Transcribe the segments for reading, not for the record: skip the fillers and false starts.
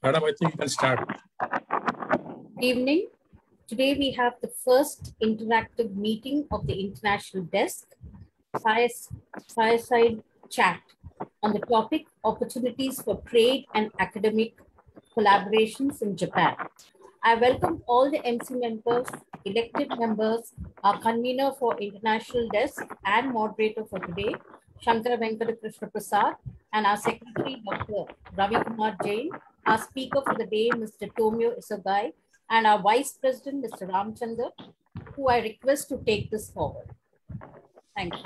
Madam, I think you can start. Good evening. Today we have the first interactive meeting of the International Desk, fireside chat on the topic opportunities for trade and academic collaborations in Japan. I welcome all the MC members, elected members, our convener for International Desk and moderator for today, Shankara Venkata Krishna Prasad, and our secretary, Dr. Ravi Kumar Jain, our speaker for the day, Mr. Tomio Isogai, and our vice president, Mr. Ramchandra, who I request to take this forward. Thank you.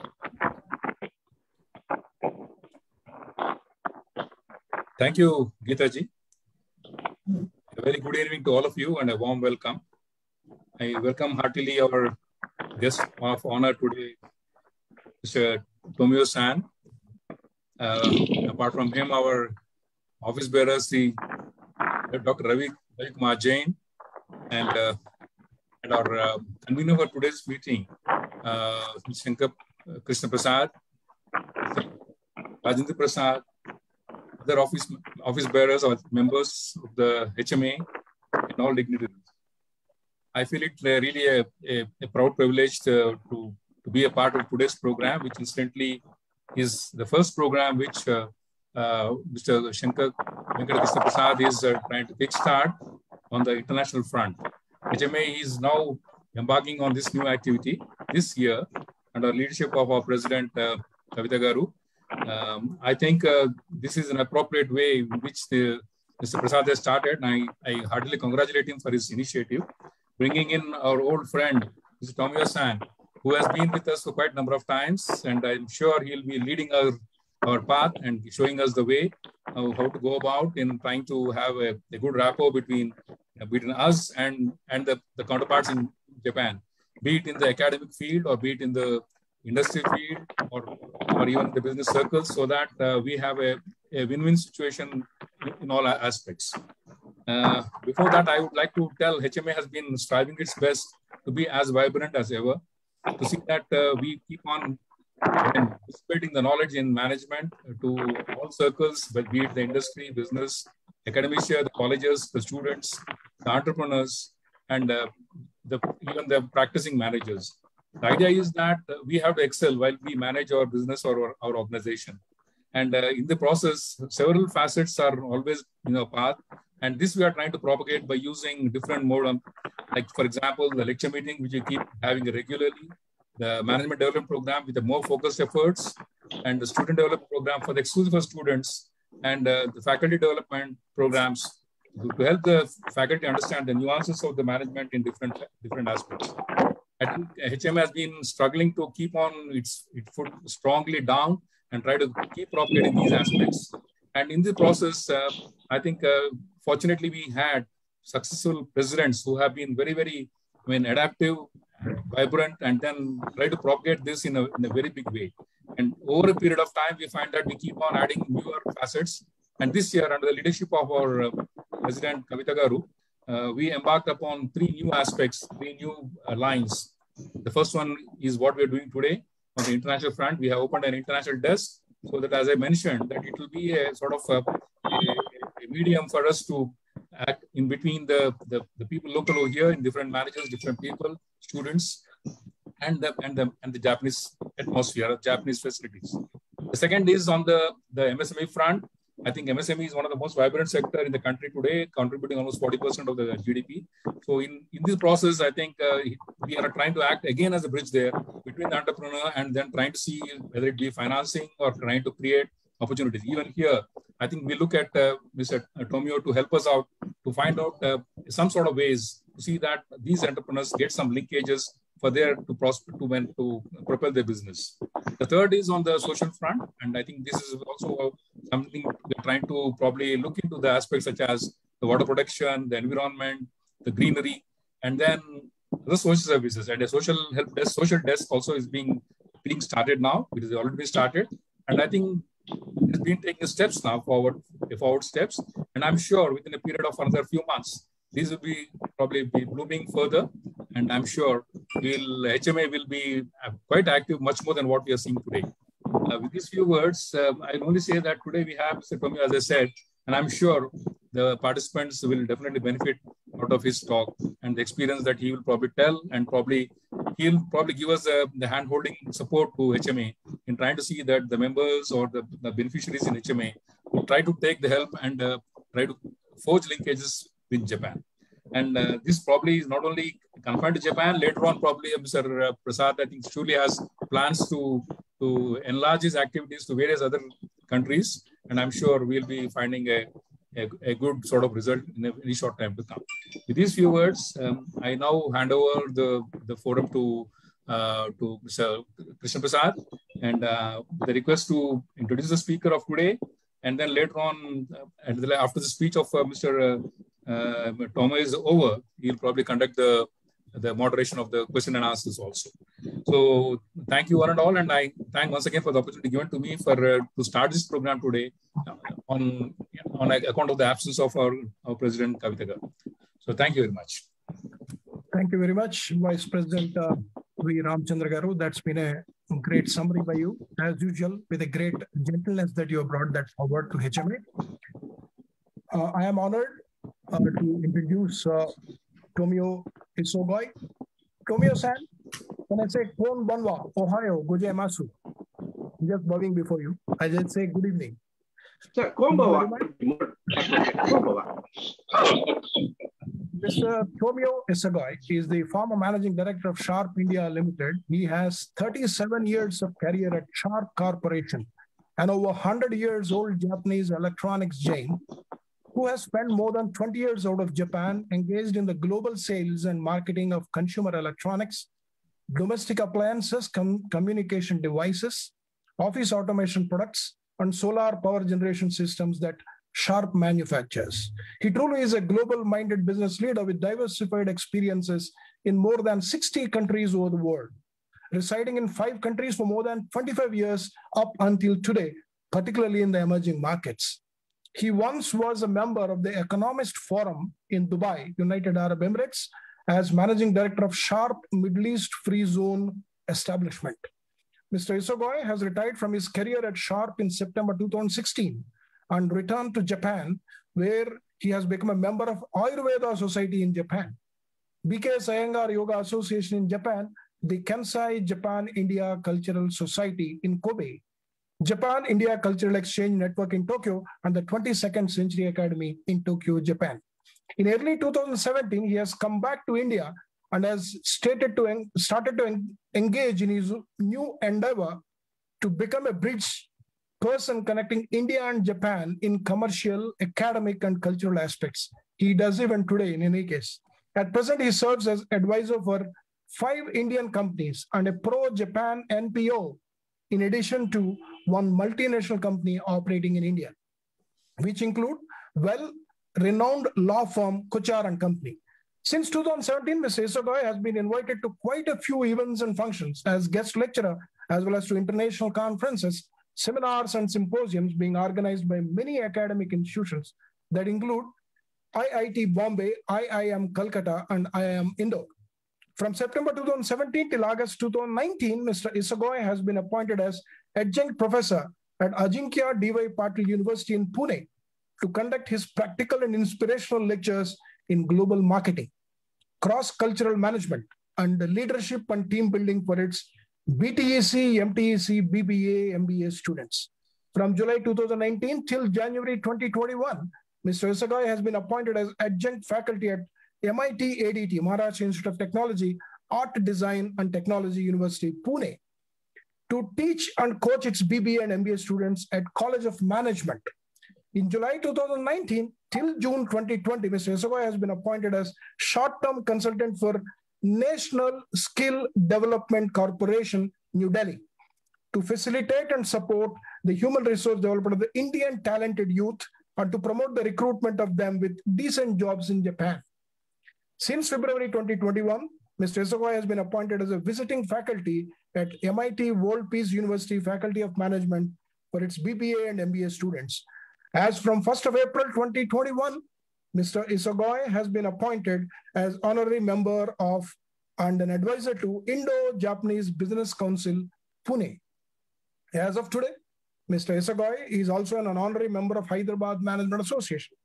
Thank you, Geeta ji. A very good evening to all of you and a warm welcome. I welcome heartily our guest of honor today, Mr. Tomio San. Apart from him, our office bearers, Dr. Ravi Kumar Jain, and our convener for today's meeting, Shankara Krishna Prasad, Rajendra Prasad, other office bearers or members of the HMA, and all dignitaries. I feel it really a proud privilege to be a part of today's program, which incidentally is the first program which Mr. Shankara Venkata Krishna Prasad is trying to kickstart on the international front. HMA is now embarking on this new activity this year under leadership of our president, Kavita Garu. I think this is an appropriate way in which Mr. Prasad has started, and I heartily congratulate him for his initiative, bringing in our old friend, Mr. Tomio San, who has been with us for quite a number of times, and I'm sure he'll be leading our path and showing us the way how to go about in trying to have a good rapport between us and the counterparts in Japan, be it in the academic field or be it in the industry field or even the business circles, so that we have a win-win situation in all aspects. Before that, I would like to tell HMA has been striving its best to be as vibrant as ever, to see that we keep on spreading the knowledge in management to all circles, but be it the industry, business, academia, the colleges, the students, the entrepreneurs, and even the practicing managers. The idea is that we have to excel while we manage our business or our organization. And in the process, several facets are always in our path. And this we are trying to propagate by using different modes, like, for example, the lecture meeting, which we keep having regularly, the management development program with the more focused efforts, and the student development program for the exclusive for students, and the faculty development programs to help the faculty understand the nuances of the management in different aspects. I think HM has been struggling to keep on its foot strongly down and try to keep propagating these aspects. And in the process, I think fortunately we had successful presidents who have been very, very adaptive, vibrant, and then try to propagate this in a very big way. And over a period of time, we find that we keep on adding newer facets. And this year, under the leadership of our President Kavita Garu, we embarked upon three new aspects, three new lines. The first one is what we're doing today on the international front. We have opened an international desk so that, as I mentioned, that it will be a sort of a medium for us to act in between the people local over here in different managers, different people, students, and the Japanese atmosphere, Japanese facilities. The second is on the MSME front. I think MSME is one of the most vibrant sector in the country today, contributing almost 40% of the GDP. So in this process, I think we are trying to act again as a bridge there between the entrepreneur and then trying to see whether it be financing or trying to create opportunities. Even here, I think we look at Mr. Tomio to help us out to find out some sort of ways to see that these entrepreneurs get some linkages for their to prosper to propel their business. The third is on the social front, and I think this is also something we're trying to probably look into the aspects such as the water protection, the environment, the greenery, and then the social services. And a social help desk, social desk also is being started now. It has already been started, and I think it's been taking steps now forward steps. And I'm sure within a period of another few months, these will be probably be blooming further. And I'm sure HMA will be quite active, much more than what we are seeing today. With these few words, I'll only say that today we have Mr. Tomio, as I said, and I'm sure the participants will definitely benefit out of his talk and the experience that he will probably tell, and he'll probably give us the hand-holding support to HMA in trying to see that the members or the beneficiaries in HMA will try to take the help and try to forge linkages with Japan. And this probably is not only confined to Japan. Later on, probably Mr. Prasad, I think, surely has plans to enlarge his activities to various other countries. And I'm sure we'll be finding a good sort of result in a very short time to come. With these few words, I now hand over the forum to Mr. Krishna Prasad, and the request to introduce the speaker of today. And then later on, after the speech of Mr. Toma is over, he'll probably conduct the moderation of the question and answers also. So thank you one and all, and I thank once again for the opportunity given to me for to start this program today on account of the absence of our President Kavita Garu. So thank you very much. Thank you very much, Vice President V. Ramchandra Garu. That's been a great summary by you, as usual, with a great gentleness that you have brought that forward to HMA. I am honored to introduce Tomio Isogoi. Tomio-san, when I say Kon Banwa, Ohio, Gozaimasu, just bowing before you, I just say good evening. Sir, Konbawa. Mr. Tomio Isogoi is the former managing director of Sharp India Limited. He has 37 years of career at Sharp Corporation, an over 100 years old Japanese electronics giant who has spent more than 20 years out of Japan engaged in the global sales and marketing of consumer electronics, domestic appliances, communication devices, office automation products, and solar power generation systems that Sharp manufactures. He truly is a global-minded business leader with diversified experiences in more than 60 countries over the world, residing in 5 countries for more than 25 years up until today, particularly in the emerging markets. He once was a member of the Economist Forum in Dubai, United Arab Emirates, as managing director of Sharp Middle East Free Zone establishment. Mr. Isogoi has retired from his career at Sharp in September 2016 and returned to Japan, where he has become a member of Ayurveda Society in Japan, BKS Iyengar Yoga Association in Japan, the Kansai Japan-India Cultural Society in Kobe, Japan-India Cultural Exchange Network in Tokyo, and the 22nd Century Academy in Tokyo, Japan. In early 2017, he has come back to India and has started to engage in his new endeavor to become a bridge person connecting India and Japan in commercial, academic, and cultural aspects. He does even today, in any case. At present, he serves as advisor for 5 Indian companies and a pro-Japan NPO, in addition to one multinational company operating in India, which include well-renowned law firm Kochar and Company. Since 2017, Mr. Isogoi has been invited to quite a few events and functions as guest lecturer, as well as to international conferences, seminars, and symposiums being organized by many academic institutions that include IIT Bombay, IIM Calcutta, and IIM Indore. From September 2017 till August 2019, Mr. Isogoi has been appointed as adjunct professor at Ajinkya D.Y. Patil University in Pune to conduct his practical and inspirational lectures in global marketing, cross-cultural management, and leadership and team building for its BTEC, MTEC, BBA, MBA students. From July 2019 till January 2021, Mr. Isogoi has been appointed as adjunct faculty at MIT ADT, Maharashtra Institute of Technology, Art Design and Technology University, Pune, to teach and coach its BBA and MBA students at College of Management. In July 2019 till June 2020, Mr. Isogoi has been appointed as short-term consultant for National Skill Development Corporation, New Delhi, to facilitate and support the human resource development of the Indian talented youth and to promote the recruitment of them with decent jobs in Japan. Since February 2021, Mr. Isogoi has been appointed as a visiting faculty at MIT World Peace University Faculty of Management for its BBA and MBA students. As from 1st of April 2021, Mr. Isogoi has been appointed as honorary member of and an advisor to Indo-Japanese Business Council, Pune. As of today, Mr. Isogoi is also an honorary member of Hyderabad Management Association.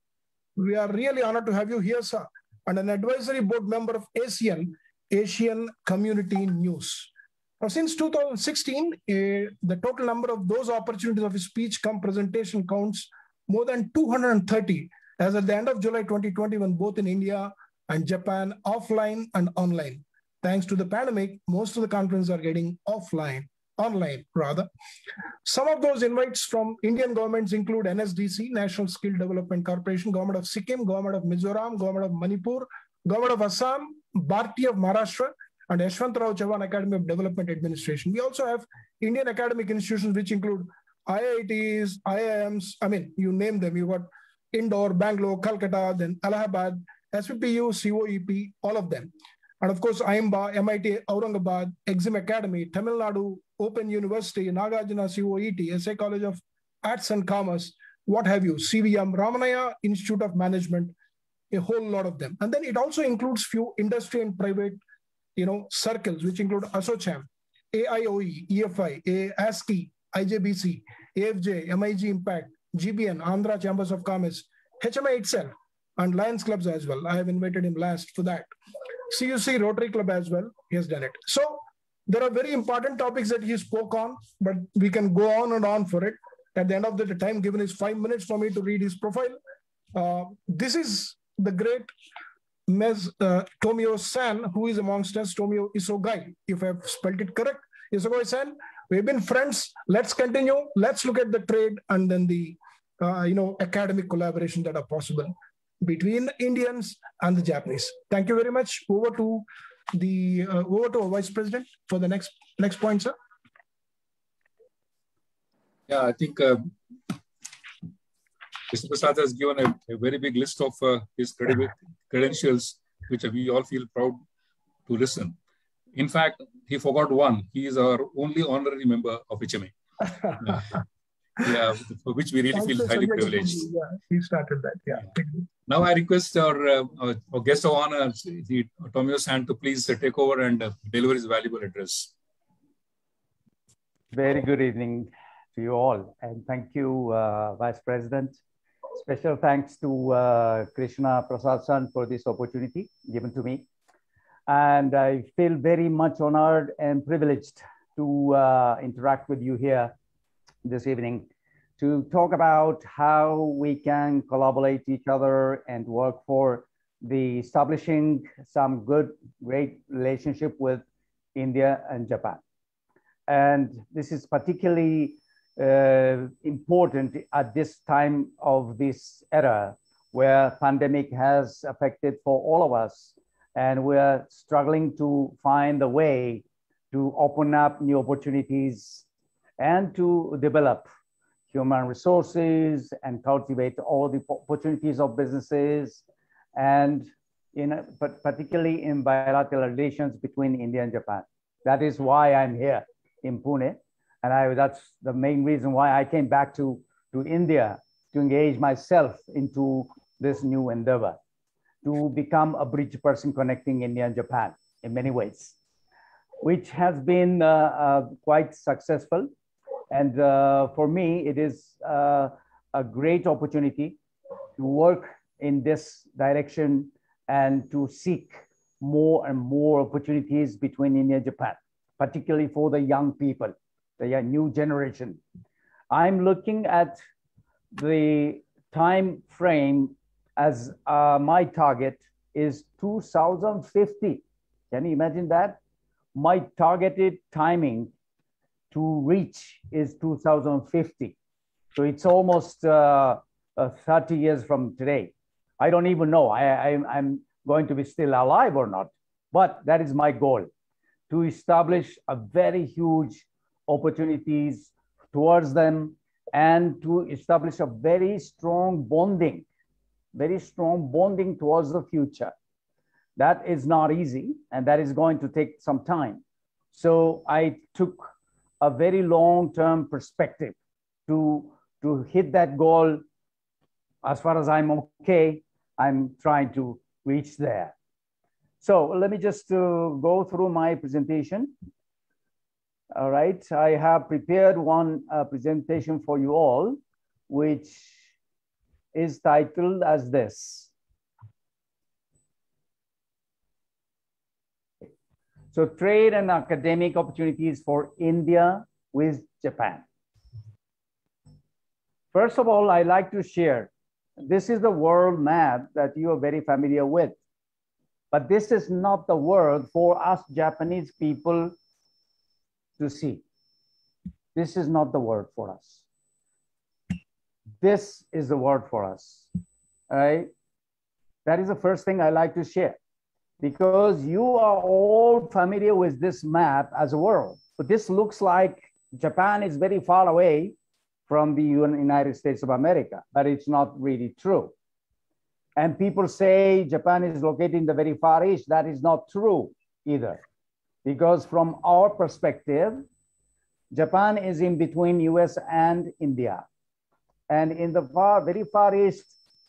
We are really honored to have you here, sir, and an advisory board member of ASEAN, Asian Community News. Now, since 2016, the total number of those opportunities of speech come presentation counts more than 230 as at the end of July 2021, both in India and Japan, offline and online. Thanks to the pandemic, most of the conferences are getting online rather. Some of those invites from Indian governments include NSDC, National Skill Development Corporation, Government of Sikkim, Government of Mizoram, Government of Manipur, Government of Assam, Bharti of Maharashtra, and Yashwantrao Chavan Academy of Development Administration. We also have Indian academic institutions which include IITs, IIMs, I mean, you name them. You got Indore, Bangalore, Calcutta, then Allahabad, SPPU, COEP, all of them. And of course, IMBA, MIT, Aurangabad, Exim Academy, Tamil Nadu, Open University, Nagarjuna, COET, SA College of Arts and Commerce, what have you, CVM, Ramanaya Institute of Management, a whole lot of them. And then it also includes few industry and private, circles, which include ASOCHAM, AIOE, EFI, ASCII, IJBC, AFJ, MIG Impact, GBN, Andhra Chambers of Commerce, HMA itself, and Lions Clubs as well. I have invited him last for that. CUC Rotary Club as well, he has done it. So there are very important topics that he spoke on, but we can go on and on for it. At the end of the time given is 5 minutes for me to read his profile. This is the great Tomio-san, who is amongst us, Tomio Isogai, if I have spelled it correct. Isogai-san, we've been friends. Let's continue. Let's look at the trade and then the academic collaboration that are possible between Indians and the Japanese. Thank you very much. Over to our Vice President for the next point, sir. Yeah, I think Mr. Prasad has given a very big list of his credentials, which we all feel proud to listen. In fact, he forgot one. He is our only honorary member of HMA. For which we really feel highly privileged. Yeah, he started that. Yeah. Now I request our guest of honor, Tomio-san, to please take over and deliver his valuable address. Very good evening to you all, and thank you, Vice President. Special thanks to Krishna Prasad-san for this opportunity given to me. And I feel very much honored and privileged to interact with you here this evening to talk about how we can collaborate each other and work for the establishing some great relationship with India and Japan. And this is particularly important at this time of this era where pandemic has affected for all of us, and we're struggling to find a way to open up new opportunities and to develop human resources and cultivate all the opportunities of businesses, and particularly in bilateral relations between India and Japan. That is why I'm here in Pune. And that's the main reason why I came back to India to engage myself into this new endeavor, to become a bridge person connecting India and Japan in many ways, which has been quite successful. And for me, it is a great opportunity to work in this direction and to seek more and more opportunities between India and Japan, particularly for the young people, the new generation. I'm looking at the time frame as my target is 2050. Can you imagine that? My targeted timing to reach is 2050. So it's almost 30 years from today. I don't even know I'm going to be still alive or not, but that is my goal, to establish a very huge opportunities towards them and to establish a very strong bonding towards the future. That is not easy, and that is going to take some time. So I took a very long-term perspective to hit that goal. As far as I'm okay, I'm trying to reach there. So let me just go through my presentation. All right, I have prepared one presentation for you all, which is titled as this. So trade and academic opportunities for India with Japan. First of all, I like to share, this is the world map that you are very familiar with, but this is not the world for us Japanese people to see. This is not the word for us. This is the word for us, all right? That is the first thing I like to share, because you are all familiar with this map as a world. But this looks like Japan is very far away from the United States of America, but it's not really true. And people say Japan is located in the very far east. That is not true either, because from our perspective, Japan is in between US and India. And in the very far east,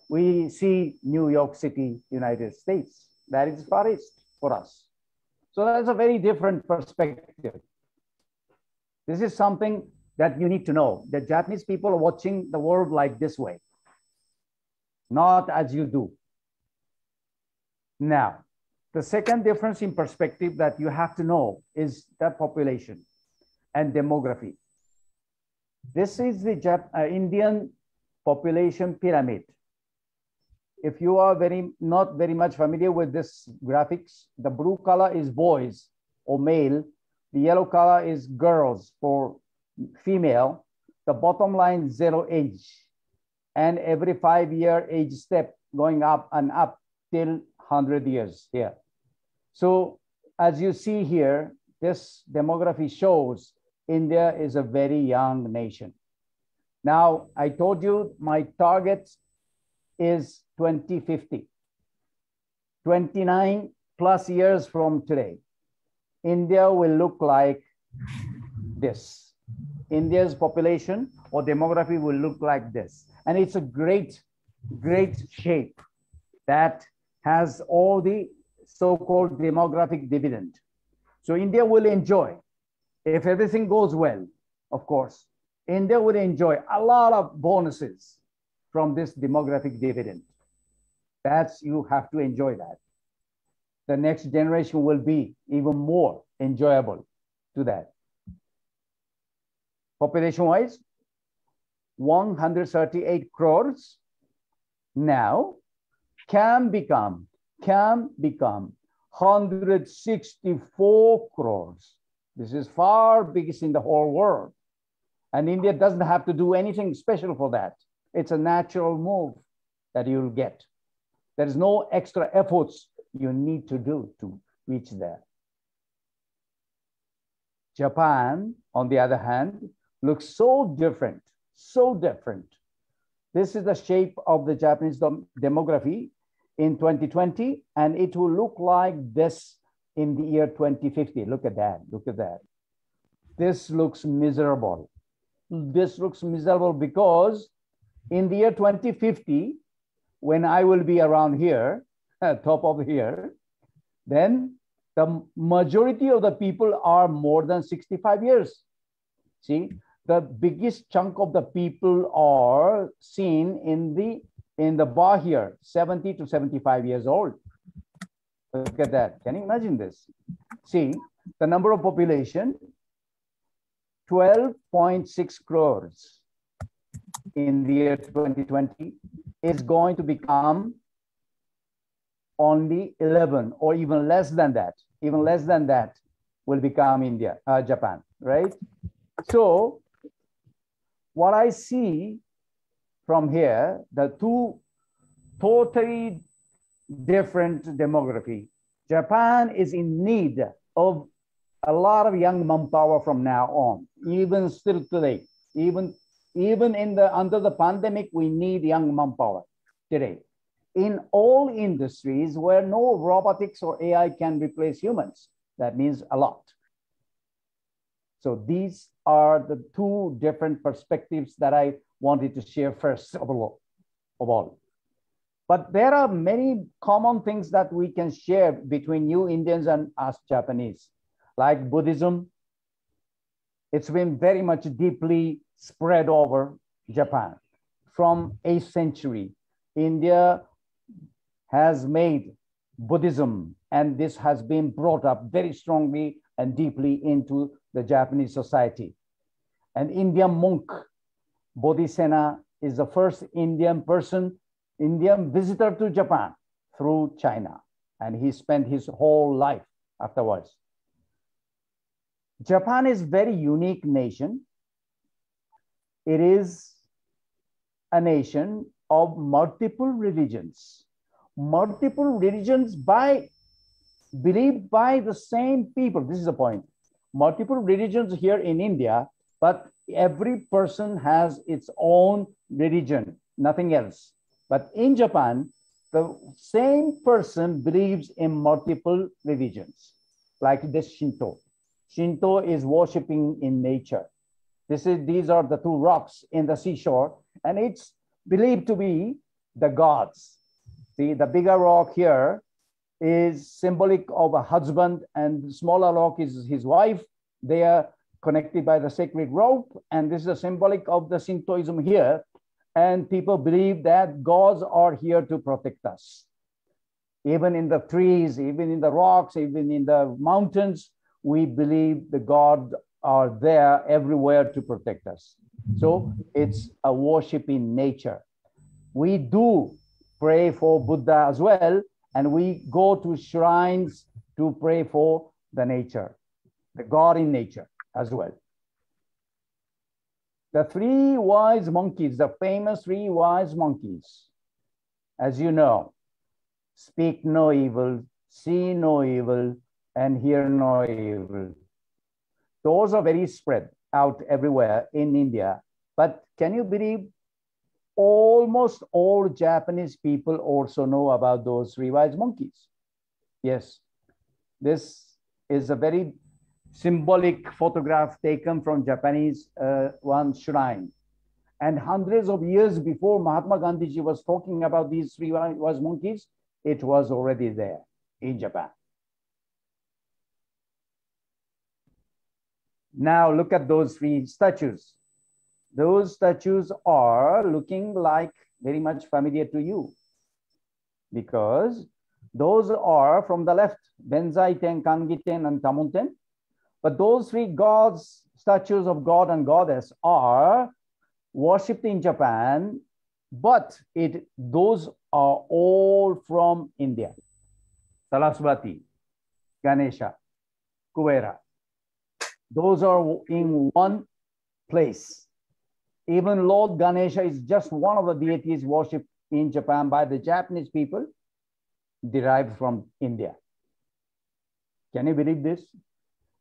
we see New York City, United States. That is far east for us. So that's a very different perspective. This is something that you need to know. The Japanese people are watching the world like this way, not as you do. Now, the second difference in perspective that you have to know is the population and demography. This is the Indian population pyramid. If you are not very much familiar with this graphics, the blue color is boys or male, the yellow color is girls for female, the bottom line 0 age, and every 5-year age step going up and up till 100 years here. So as you see here, this demography shows India is a very young nation. Now, I told you my target is 2050, 29 plus years from today. India will look like this. India's population or demography will look like this. And it's a great, great shape that has all the so-called demographic dividend. So India will enjoy, if everything goes well, of course, India will enjoy a lot of bonuses from this demographic dividend. You have to enjoy that. The next generation will be even more enjoyable to that. Population-wise, 138 crores now can become 164 crores. This is far biggest in the whole world. And India doesn't have to do anything special for that. It's a natural move that you'll get. There is no extra efforts you need to do to reach there. Japan, on the other hand, looks so different, so different. This is the shape of the Japanese demography in 2020, and it will look like this in the year 2050. Look at that, look at that. This looks miserable. This looks miserable because in the year 2050, when I will be around here, top of here, then the majority of the people are more than 65 years. See, the biggest chunk of the people are seen in the bar here, 70 to 75 years old. Look at that. Can you imagine this? See, the number of population, 12.6 crores in the year 2020 is going to become only 11 or even less than that. Even less than that will become Japan, right? So what I see from here, the two totally different demography. Japan is in need of a lot of young manpower from now on, even still today. Even under the pandemic, we need young manpower today. In all industries where no robotics or AI can replace humans, that means a lot. So these are the two different perspectives that I wanted to share first of all. But there are many common things that we can share between you Indians and us Japanese, like Buddhism. It's been very much deeply spread over Japan from 8th century India has made Buddhism, and this has been brought up very strongly and deeply into the Japanese society. An Indian monk, Bodhisena, is the first Indian visitor to Japan through China, and he spent his whole life afterwards. Japan is a very unique nation. It is a nation of multiple religions. Multiple religions believed by the same people. This is the point. Multiple religions here in India, but every person has its own religion, nothing else. But in Japan, the same person believes in multiple religions, like this Shinto. Shinto is worshiping in nature. These are the two rocks in the seashore, and it's believed to be the gods. See, the bigger rock here is symbolic of a husband, and the smaller rock is his wife. They are connected by the sacred rope, and this is a symbolic of the Shintoism here. And people believe that gods are here to protect us. Even in the trees, even in the rocks, even in the mountains, we believe the gods are there everywhere to protect us. So it's a worship in nature. We do pray for Buddha as well, and we go to shrines to pray for the nature, the God in nature as well. The three wise monkeys, the famous three wise monkeys, as you know, speak no evil, see no evil, and hear no evil. Those are very spread out everywhere in India. But can you believe almost all Japanese people also know about those three wise monkeys? Yes, this is a very symbolic photograph taken from Japanese one shrine. And hundreds of years before Mahatma Gandhi was talking about these three wise monkeys, it was already there in Japan. Now look at those three statues. Those statues are looking like very much familiar to you, because those are from the left, Benzaiten, Kangiten, and Tamunten. But those three gods, statues of God and Goddess, are worshipped in Japan, but those are all from India. Saraswati, Ganesha, Kuvera. Those are in one place. Even Lord Ganesha is just one of the deities worshipped in Japan by the Japanese people, derived from India. Can you believe this?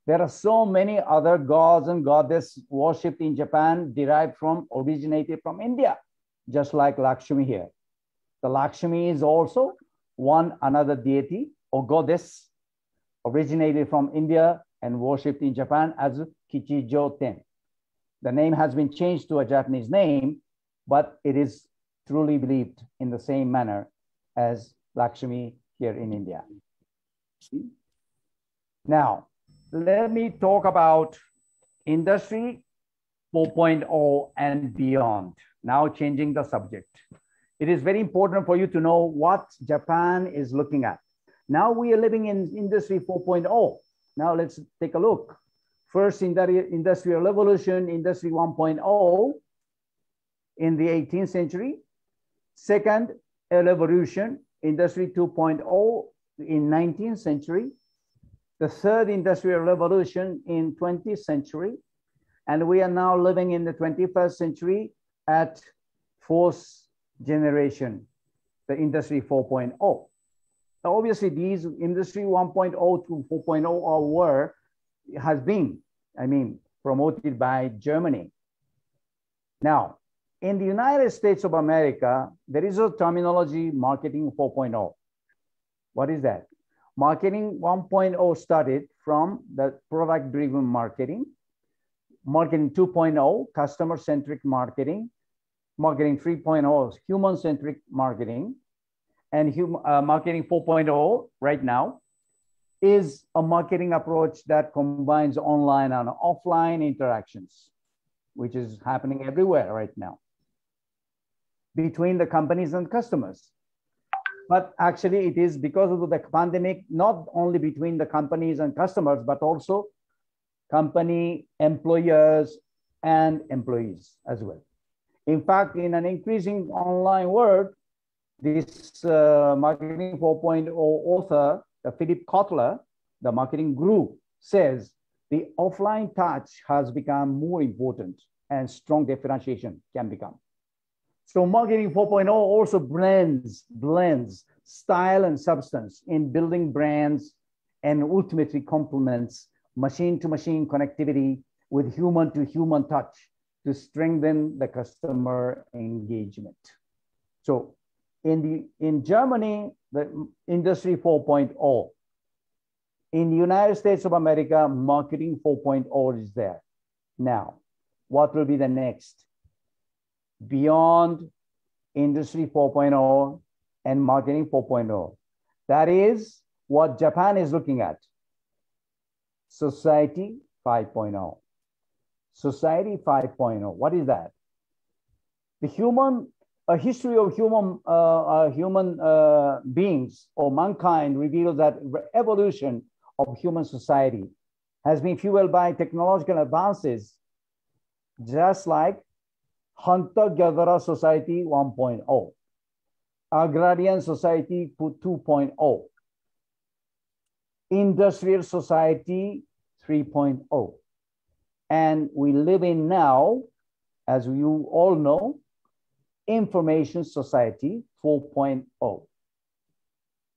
There are so many other gods and goddesses worshipped in Japan, originated from India, just like Lakshmi here. The Lakshmi is also another deity or goddess originated from India and worshipped in Japan as Kichijo-ten. The name has been changed to a Japanese name, but it is truly believed in the same manner as Lakshmi here in India. Now, let me talk about Industry 4.0 and beyond. Now changing the subject. It is very important for you to know what Japan is looking at. Now we are living in Industry 4.0. Now let's take a look. First, Industrial Revolution, Industry 1.0 in the 18th century. Second, a revolution, Industry 2.0 in 19th century. The third Industrial Revolution in 20th century. And we are now living in the 21st century at fourth generation, the Industry 4.0. Obviously, these Industry 1.0 to 4.0 has been, promoted by Germany. Now, in the United States of America, there is a terminology, marketing 4.0. What is that? Marketing 1.0 started from the product-driven marketing. Marketing 2.0, customer-centric marketing. Marketing 3.0, human-centric marketing. And marketing 4.0 right now is a marketing approach that combines online and offline interactions, which is happening everywhere right now. between the companies and customers. But actually it is because of the pandemic, not only between the companies and customers, but also company, employers, and employees as well. In fact, in an increasing online world, this Marketing 4.0 author, Philip Kotler, the marketing guru, says the offline touch has become more important and strong differentiation can become. So Marketing 4.0 also blends style and substance in building brands and ultimately complements machine-to-machine connectivity with human-to-human touch to strengthen the customer engagement. So in Germany, the Industry 4.0. In the United States of America, Marketing 4.0 is there. Now, what will be the next? Beyond Industry 4.0 and Marketing 4.0. That is what Japan is looking at. Society 5.0. Society 5.0. What is that? A history of human beings or mankind reveals that evolution of human society has been fueled by technological advances, just like hunter-gatherer society 1.0, agrarian society 2.0, industrial society 3.0. And we live in now, as you all know, information society 4.0.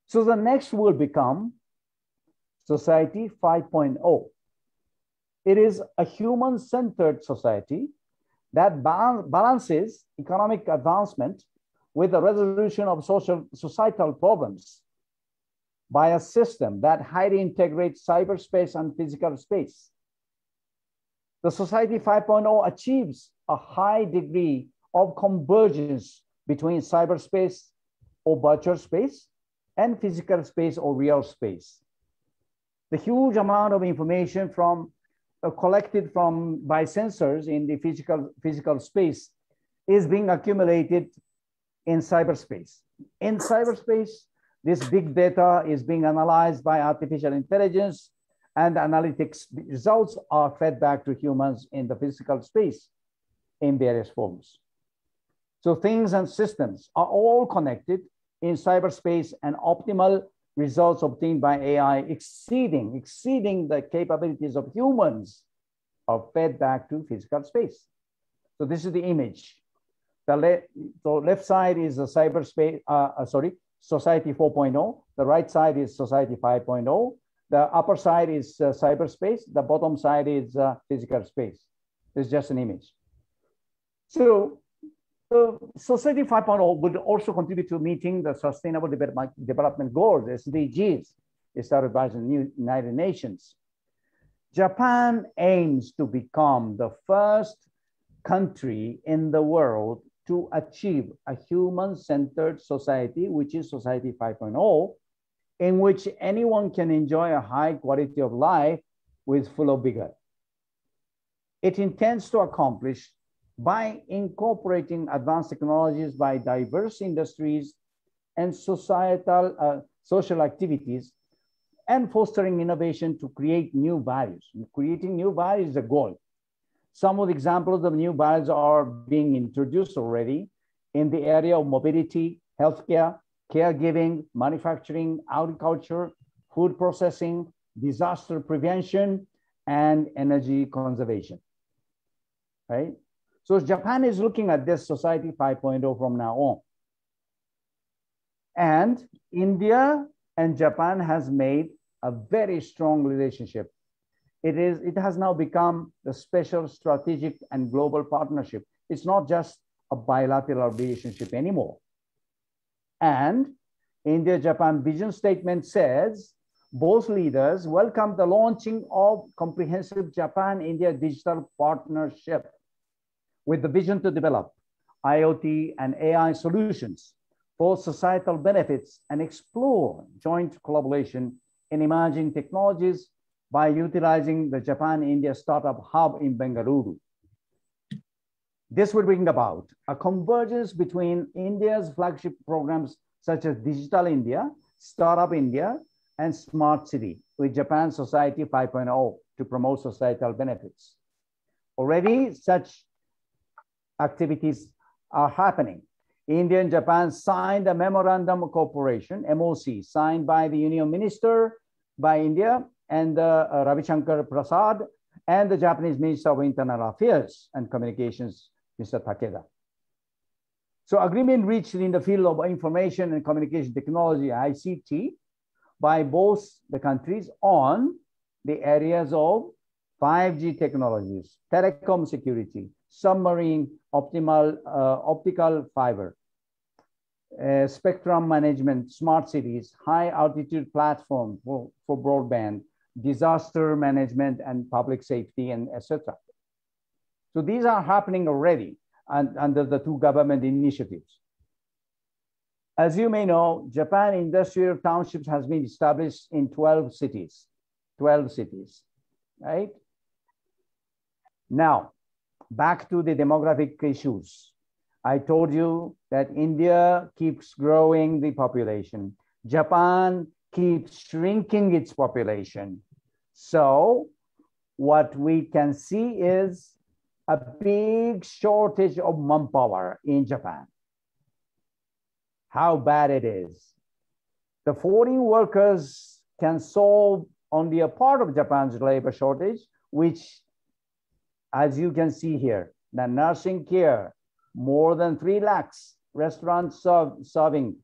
So the next will become society 5.0. It is a human-centered society that balances economic advancement with the resolution of societal problems by a system that highly integrates cyberspace and physical space. The Society 5.0 achieves a high degree of convergence between cyberspace or virtual space and physical space or real space. The huge amount of information collected by sensors in the physical space is being accumulated in cyberspace. In cyberspace, this big data is being analyzed by artificial intelligence, and analytics results are fed back to humans in the physical space in various forms. So things and systems are all connected in cyberspace, and optimal results obtained by AI exceeding the capabilities of humans are fed back to physical space. So this is the image. The left side is the cyberspace, Society 4.0. The right side is Society 5.0. The upper side is cyberspace. The bottom side is physical space. It's just an image. So Society 5.0 would also contribute to meeting the Sustainable Development Goals, SDGs, established by the United Nations. Japan aims to become the first country in the world to achieve a human-centered society, which is Society 5.0, in which anyone can enjoy a high quality of life with full of vigor. It intends to accomplish by incorporating advanced technologies by diverse industries and social activities, and fostering innovation to create new values. Creating new values is the goal. Some of the examples of new values are being introduced already in the area of mobility, healthcare, caregiving, manufacturing, agriculture, food processing, disaster prevention, and energy conservation, right? So Japan is looking at this Society 5.0 from now on. And India and Japan has made a very strong relationship. It has now become the special strategic and global partnership. It's not just a bilateral relationship anymore. And India-Japan vision statement says, both leaders welcome the launching of comprehensive Japan-India digital partnership with the vision to develop IoT and AI solutions for societal benefits and explore joint collaboration in emerging technologies by utilizing the Japan-India Startup Hub in Bengaluru. This would bring about a convergence between India's flagship programs such as Digital India, Startup India, and Smart City with Japan Society 5.0 to promote societal benefits. Already such activities are happening. India and Japan signed a memorandum of cooperation, MOC, signed by the Union Minister by India and Ravi Shankar Prasad and the Japanese Minister of Internal Affairs and Communications, Mr. Takeda. So agreement reached in the field of information and communication technology, ICT, by both the countries on the areas of 5G technologies, telecom security, submarine optical fiber, spectrum management, smart cities, high altitude platform for broadband, disaster management and public safety, and etc. So these are happening already under the two government initiatives. As you may know, Japan Industrial Townships has been established in 12 cities, right? Now, back to the demographic issues. I told you that India keeps growing the population. Japan keeps shrinking its population. So what we can see is a big shortage of manpower in Japan. How bad it is. The foreign workers can solve only a part of Japan's labor shortage, which, as you can see here, the nursing care, more than 3 lakhs, restaurants serving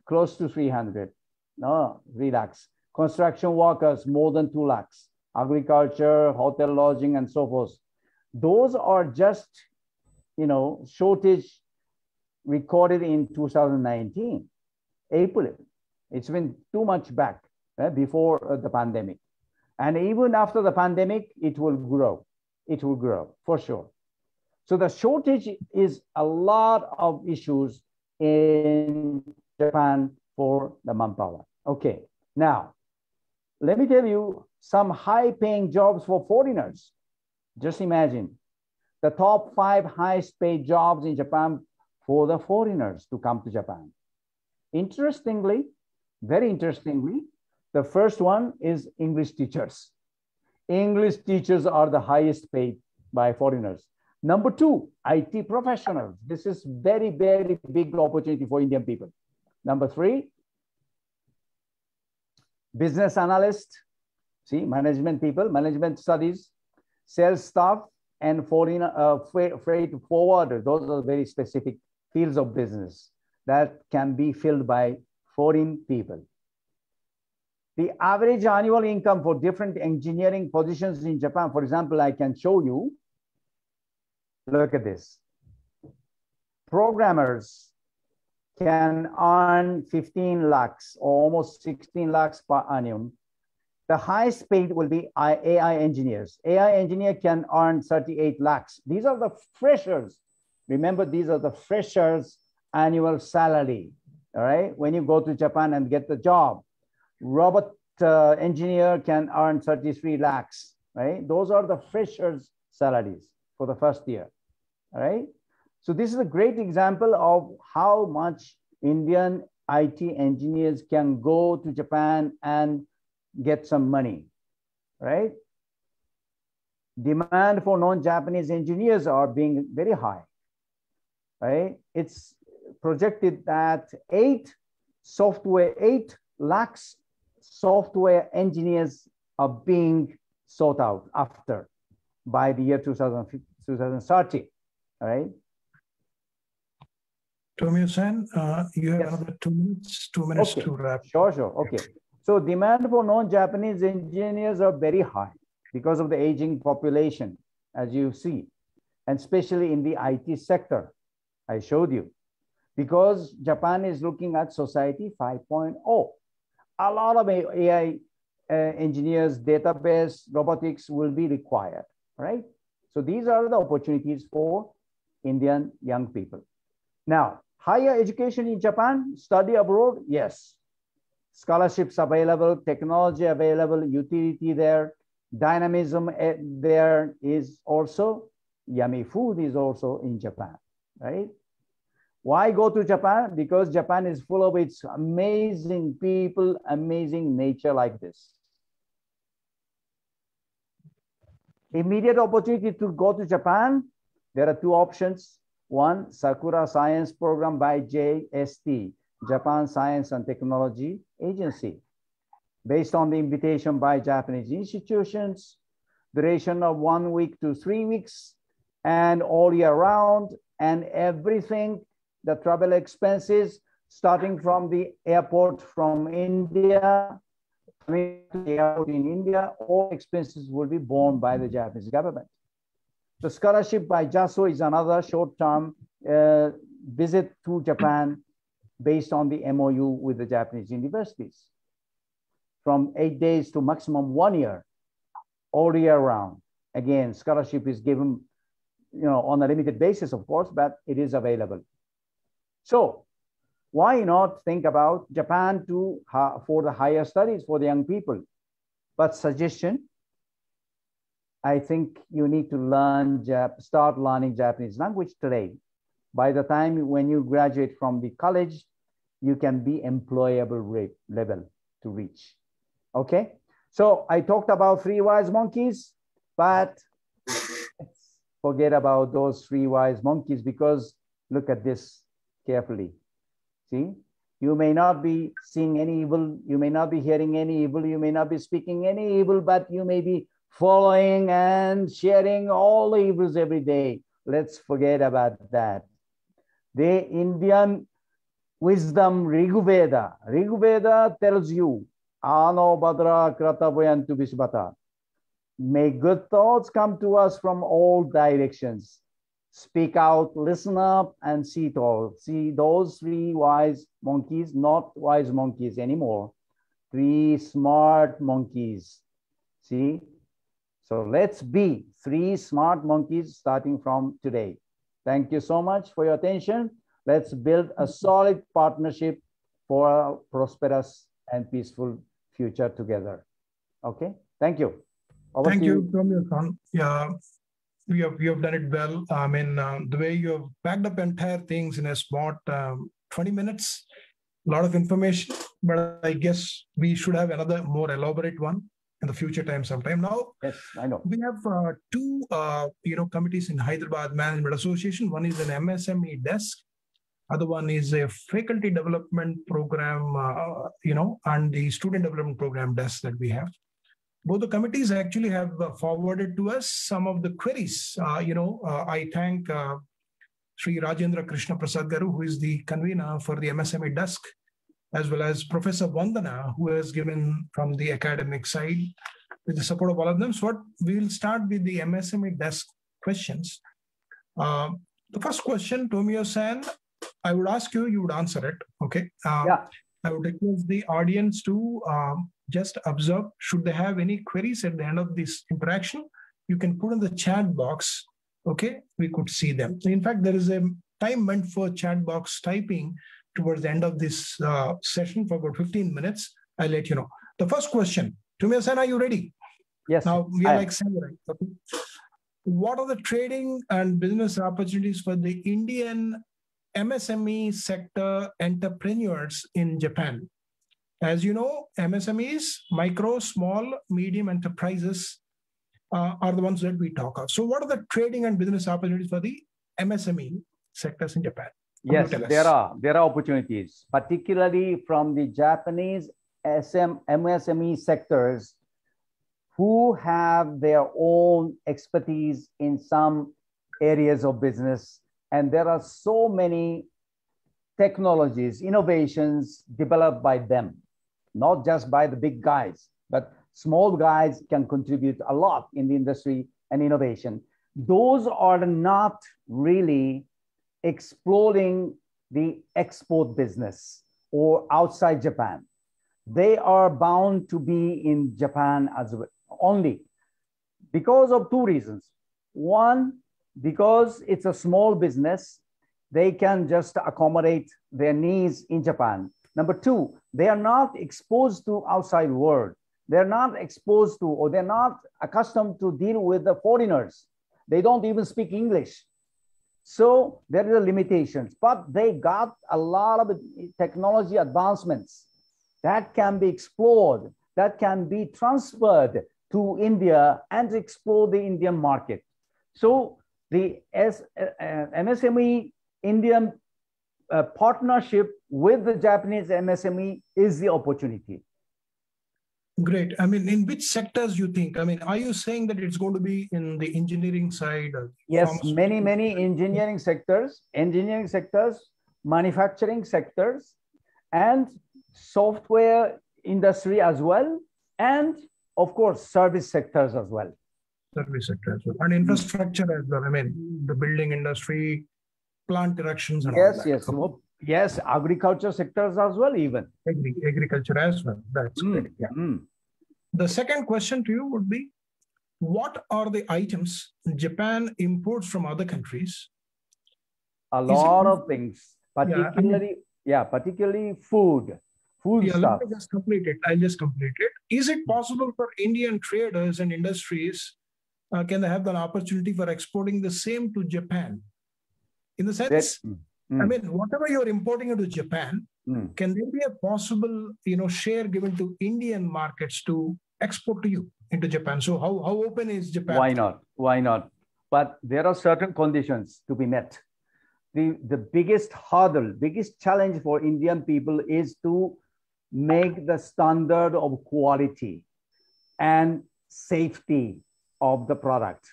close to 300, no, 3 lakhs. Construction workers, more than 2 lakhs. Agriculture, hotel lodging, and so forth. Those are just, shortage recorded in 2019, April. It's been too much back before the pandemic. And even after the pandemic, it will grow. It will grow for sure. So the shortage is a lot of issues in Japan for the manpower. Okay, now, let me tell you some high-paying jobs for foreigners. Just imagine the top 5 highest paid jobs in Japan for the foreigners to come to Japan. Interestingly, very interestingly, the first one is English teachers. English teachers are the highest paid by foreigners. Number 2, IT professionals. This is very, very big opportunity for Indian people. Number 3, business analysts, see, management people, management studies, sales staff, and foreign freight forwarder. Those are very specific fields of business that can be filled by foreign people. The average annual income for different engineering positions in Japan, for example, I can show you. Look at this. Programmers can earn 15 lakhs or almost 16 lakhs per annum. The highest paid will be AI engineers. AI engineer can earn 38 lakhs. These are the freshers. Remember, these are the freshers' annual salary. All right. When you go to Japan and get the job, robot engineer can earn 33 lakhs. Right. Those are the freshers' salaries for the first year. All right. So this is a great example of how much Indian IT engineers can go to Japan and get some money, right? Demand for non-Japanese engineers are being very high, right? It's projected that 8 lakhs software engineers are being sought out after by the year 2030, all right? Tomio-san, you have Yes. another 2 minutes, 2 minutes Okay. to wrap. Sure. Okay. So demand for non-Japanese engineers are very high because of the aging population, as you see, and especially in the IT sector. I showed you, because Japan is looking at Society 5.0. A lot of AI engineers, database, robotics will be required, right? So these are the opportunities for Indian young people. Now, higher education in Japan, study abroad, yes. Scholarships available, technology available, utility there, dynamism there is also yummy food is also in Japan, right? Why go to Japan? Because Japan is full of its amazing people, amazing nature like this. Immediate opportunity to go to Japan. There are two options. One, Sakura Science Program by JST, Japan Science and Technology Agency, based on the invitation by Japanese institutions, duration of 1 week to 3 weeks, and all year round, and everything, the travel expenses, starting from the airport from India, coming to the airport in India, all expenses will be borne by the Japanese government. The scholarship by JASO is another short-term visit to Japan based on the MOU with the Japanese universities. From 8 days to maximum 1 year, all year round. Again, scholarship is given, on a limited basis, of course, but it is available. So why not think about Japan for the higher studies for the young people? But suggestion, I think you need to start learning Japanese language today. By the time when you graduate from the college, you can be employable level to reach. Okay, so I talked about 3 wise monkeys, but let's forget about those 3 wise monkeys, because look at this carefully. See, you may not be seeing any evil, you may not be hearing any evil, you may not be speaking any evil, but you may be following and sharing all the evils every day. Let's forget about that. The Indian wisdom Rigveda tells you, Ano Badra Krataboyantu Vishbata. May good thoughts come to us from all directions. Speak out, listen up, and see it all. See those 3 wise monkeys, not wise monkeys anymore. 3 smart monkeys. See? So let's be 3 smart monkeys starting from today. Thank you so much for your attention. Let's build a solid partnership for a prosperous and peaceful future together. Okay, thank you. Over Thank to you, Tomio-san. Yeah, we have done it well. I mean, the way you have packed up entire things in a smart 20 minutes, a lot of information, but I guess we should have another more elaborate one in the future time sometime. Now, yes, I know. We have 2 committees in Hyderabad Management Association. One is an MSME desk. Other one is a faculty development program, and the student development program desk that we have. Both the committees actually have forwarded to us some of the queries. I thank Sri Rajendra Krishna Prasad Garu, who is the convener for the MSME desk, as well as Professor Vandana, who has given from the academic side with the support of all of them. So we'll start with the MSME desk questions. The first question, Tomio-san, I would ask you, you would answer it, okay? Yeah. I would request the audience to just observe. Should they have any queries at the end of this interaction, you can put in the chat box, okay? We could see them. In fact, there is a time meant for chat box typing towards the end of this session for about 15 minutes. I'll let you know. The first question, Tomio-san, are you ready? Yes. Now, we are like samurai. Okay? What are the trading and business opportunities for the Indian MSME sector entrepreneurs in Japan? As you know, MSMEs, micro, small, medium enterprises are the ones that we talk of. So what are the trading and business opportunities for the MSME sectors in Japan? Yes, there are opportunities, particularly from the Japanese MSME sectors who have their own expertise in some areas of business. And there are so many technologies, innovations developed by them, not just by the big guys, but small guys can contribute a lot in the industry and innovation. Those are not really exploring the export business or outside Japan. They are bound to be in Japan as well, only because of 2 reasons. One, because it's a small business, they can just accommodate their needs in Japan. Number 2, they are not exposed to outside world. They're not exposed to, or they're not accustomed to deal with the foreigners. They don't even speak English. So there are limitations, but they got a lot of technology advancements that can be explored, that can be transferred to India and explore the Indian market. So the MSME Indian partnership with the Japanese MSME is the opportunity. Great. I mean, in which sectors you think? I mean, are you saying that it's going to be in the engineering side? Yes, many engineering sectors, manufacturing sectors, and software industry as well, and of course, service sectors as well. Service sector as well, and infrastructure as well. I mean, the building industry, plant erections, and all that. Yes, yes, agriculture sectors as well, even. Agriculture as well. That's great. Yeah. The second question to you would be, what are the items Japan imports from other countries? A lot of things, particularly, particularly food stuff. Let me just complete it. I'll just complete it. Is it possible for Indian traders and industries, can they have an opportunity for exporting the same to Japan? In the sense, I mean, whatever you're importing into Japan, can there be a possible, share given to Indian markets to export to you into Japan? So how open is Japan? Why not? Why not? But there are certain conditions to be met. The biggest hurdle, biggest challenge for Indian people is to make the standard of quality and safety of the product.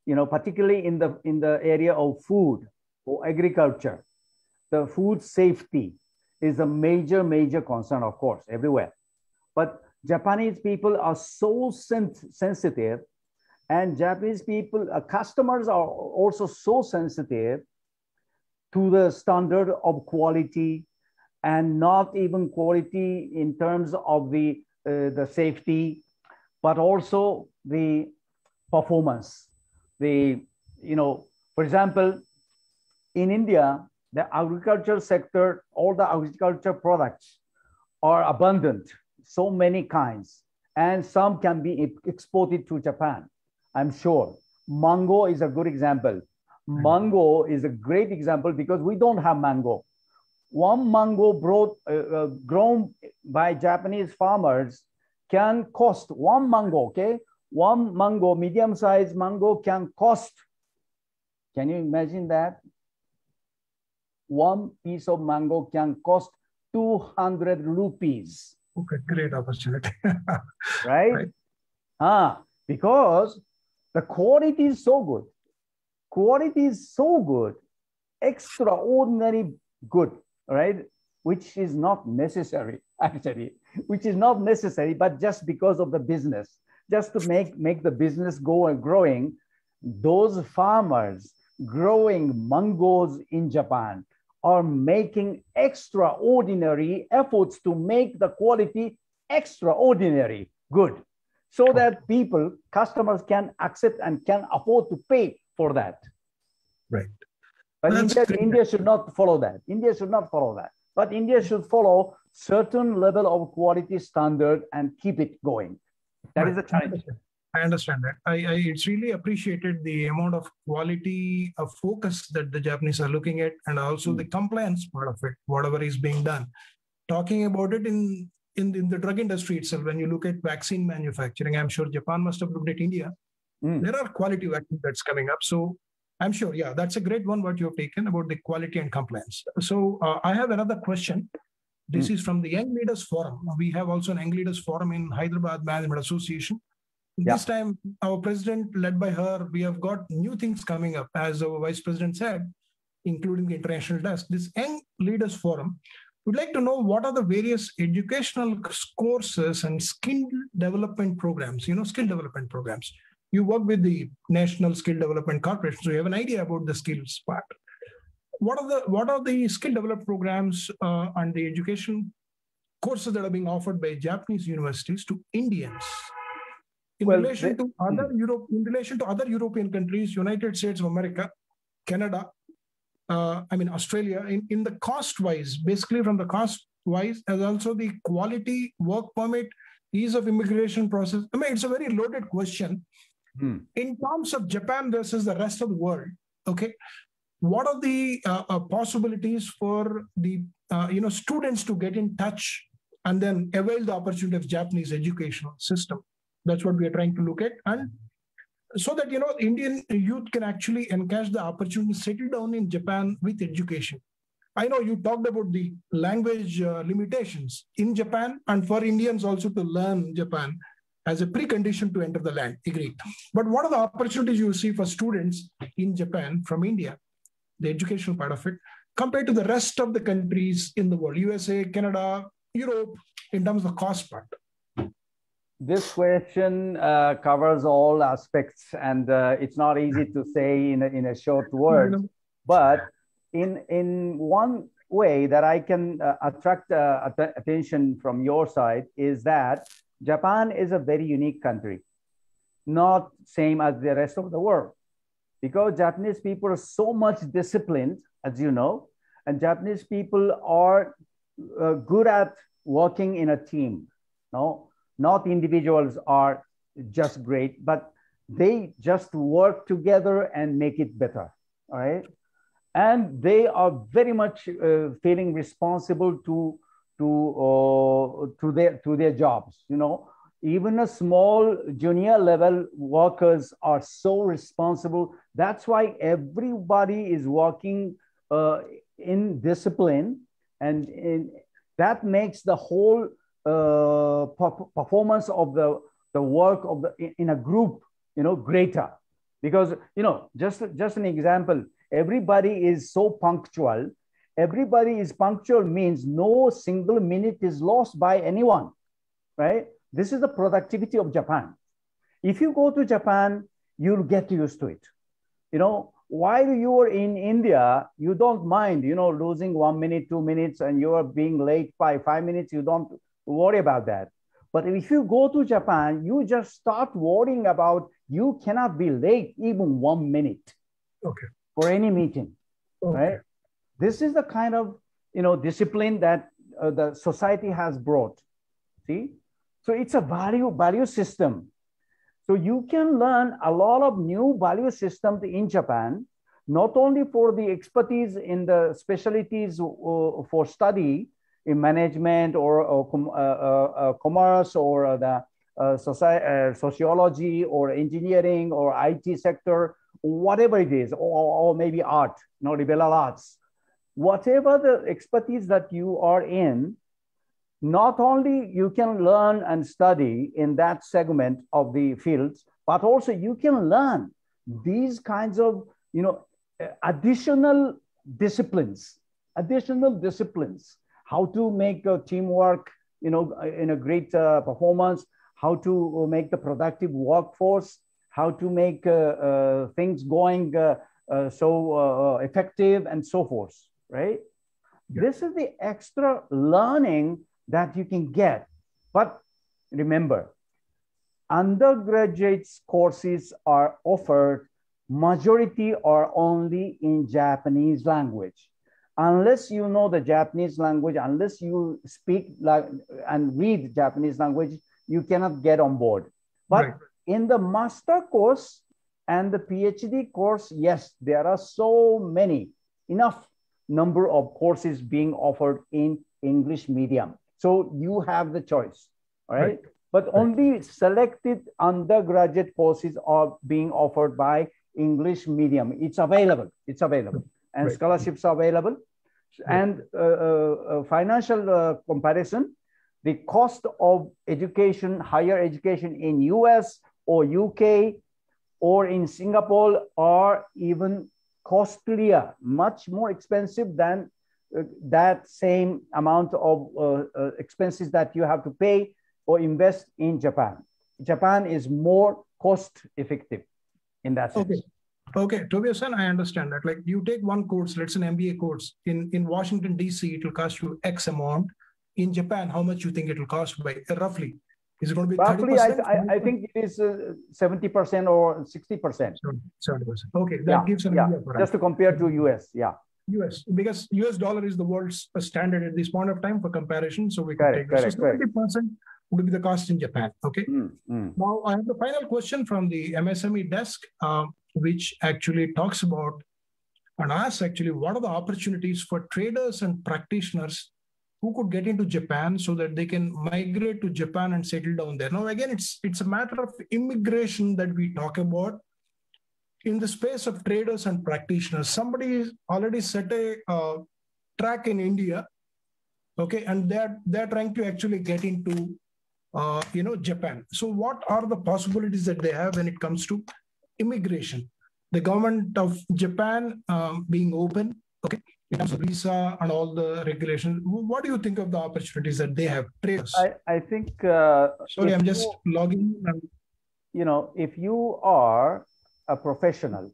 Particularly in the area of food or agriculture, the food safety is a major concern, of course, everywhere. But Japanese people are so sensitive, and Japanese people, customers are also so sensitive to the standard of quality, and not even quality in terms of the safety, but also the performance. For example, in India, the agriculture sector, all the agriculture products are abundant, so many kinds, and some can be exported to Japan, I'm sure. Mango is a good example. Mango is a great example because we don't have mango. One mango grown by Japanese farmers can cost, one mango, medium-sized mango can cost, can you imagine that? One piece of mango can cost 200 rupees. Okay, great opportunity. Right? Because the quality is so good. Quality is so good, extraordinary good, right? Which is not necessary, actually. Which is not necessary, but just because of the business, just to make the business go and growing, those farmers growing mangoes in Japan are making extraordinary efforts to make the quality extraordinary good, so that customers can accept and can afford to pay for that. Right. But India should not follow that. India should not follow that. But India should follow certain level of quality standard and keep it going. That is the challenge. I understand that. It's really appreciated the amount of quality of focus that the Japanese are looking at, and also the compliance part of it, whatever is being done. Talking about it in the drug industry itself, when you look at vaccine manufacturing, I'm sure Japan must have looked at India. There are quality vaccines that's coming up. So I'm sure, that's a great one what you have taken about the quality and compliance. So I have another question. This is from the Young Leaders Forum. We have also an Young Leaders Forum in Hyderabad Management Association. This time, our president, led by her, we have got new things coming up, as our vice president said, including the international desk. This Young Leaders Forum would like to know what are the various educational courses and skill development programs, skill development programs. You work with the National Skill Development Corporation, so you have an idea about the skills part. What are the skill development programs and the education courses that are being offered by Japanese universities to Indians? In relation to other European countries, United States of America, Canada, Australia, in the cost-wise, basically from the cost-wise, as also the quality, work permit, ease of immigration process. It's a very loaded question. In terms of Japan versus the rest of the world, okay, what are the possibilities for the students to get in touch and then avail the opportunity of Japanese educational system? That's what we are trying to look at, and so that Indian youth can actually encash the opportunity to settle down in Japan with education. I know you talked about the language limitations in Japan, and for Indians also to learn Japan as a precondition to enter the land. Agreed. But what are the opportunities you see for students in Japan from India, the educational part of it, compared to the rest of the countries in the world, USA, Canada, Europe, in terms of the cost part? This question covers all aspects, and it's not easy to say in a short word. But in one way that I can attract attention from your side is that Japan is a very unique country, not same as the rest of the world, because Japanese people are so much disciplined, as you know, and Japanese people are good at working in a team. No, not individuals are just great, but they just work together and make it better. All right, and they are very much feeling responsible to their jobs. Even a small junior level workers are so responsible. That's why everybody is working in discipline, and that makes the whole performance of the work of in a group greater. Because just an example, everybody is so punctual. Everybody is punctual means no single minute is lost by anyone, right? This is the productivity of Japan. If you go to Japan, you'll get used to it. While you are in India, you don't mind, losing 1 minute, 2 minutes, and you are being late by 5 minutes. You don't worry about that. But if you go to Japan, you just start worrying about you cannot be late even 1 minute for any meeting, right? This is the kind of discipline that the society has brought. See, so it's a value system. So you can learn a lot of new value systems in Japan, not only for the expertise in the specialties for study in management or commerce or the sociology or engineering or IT sector, whatever it is, or maybe art, liberal arts. Whatever the expertise that you are in, not only you can learn and study in that segment of the fields, but also you can learn these kinds of, additional disciplines, how to make teamwork, in a great performance, how to make the productive workforce, how to make things going so effective and so forth, right? This is the extra learning that you can get. But remember, undergraduate courses are offered, majority are only in Japanese language. Unless you know the Japanese language, unless you speak and read Japanese language, you cannot get on board. But in the master course and the PhD course, yes, there are so many, enough number of courses being offered in English medium. So you have the choice, all right? But only selected undergraduate courses are being offered by English medium. It's available. And scholarships are available. And financial comparison, the cost of education, higher education in US or UK or in Singapore are even costlier, much more expensive than that same amount of expenses that you have to pay or invest in Japan. Japan is more cost effective in that sense. Okay, Tobias-san, I understand that. Like you take one course, let's say an MBA course in Washington, DC, it will cost you X amount. In Japan, how much you think it will cost by roughly? Is it going to be roughly? 30%? I think it is 70% or 60%. 70%. Okay, that gives an idea. Just to compare to US, US, because US dollar is the world's standard at this point of time for comparison. So we can take this. So 70% would be the cost in Japan. Okay. Now I have the final question from the MSME desk, which actually talks about and asks actually what are the opportunities for traders and practitioners who could get into Japan so that they can migrate to Japan and settle down there. Now, again, it's a matter of immigration that we talk about. In the space of traders and practitioners, somebody already set a track in India, okay, and they're trying to actually get into Japan. So what are the possibilities that they have when it comes to immigration? The government of Japan being open, okay, in terms of visa and all the regulations. What do you think of the opportunities that they have? Traders. I think. Sorry, I'm just logging. If you are a professional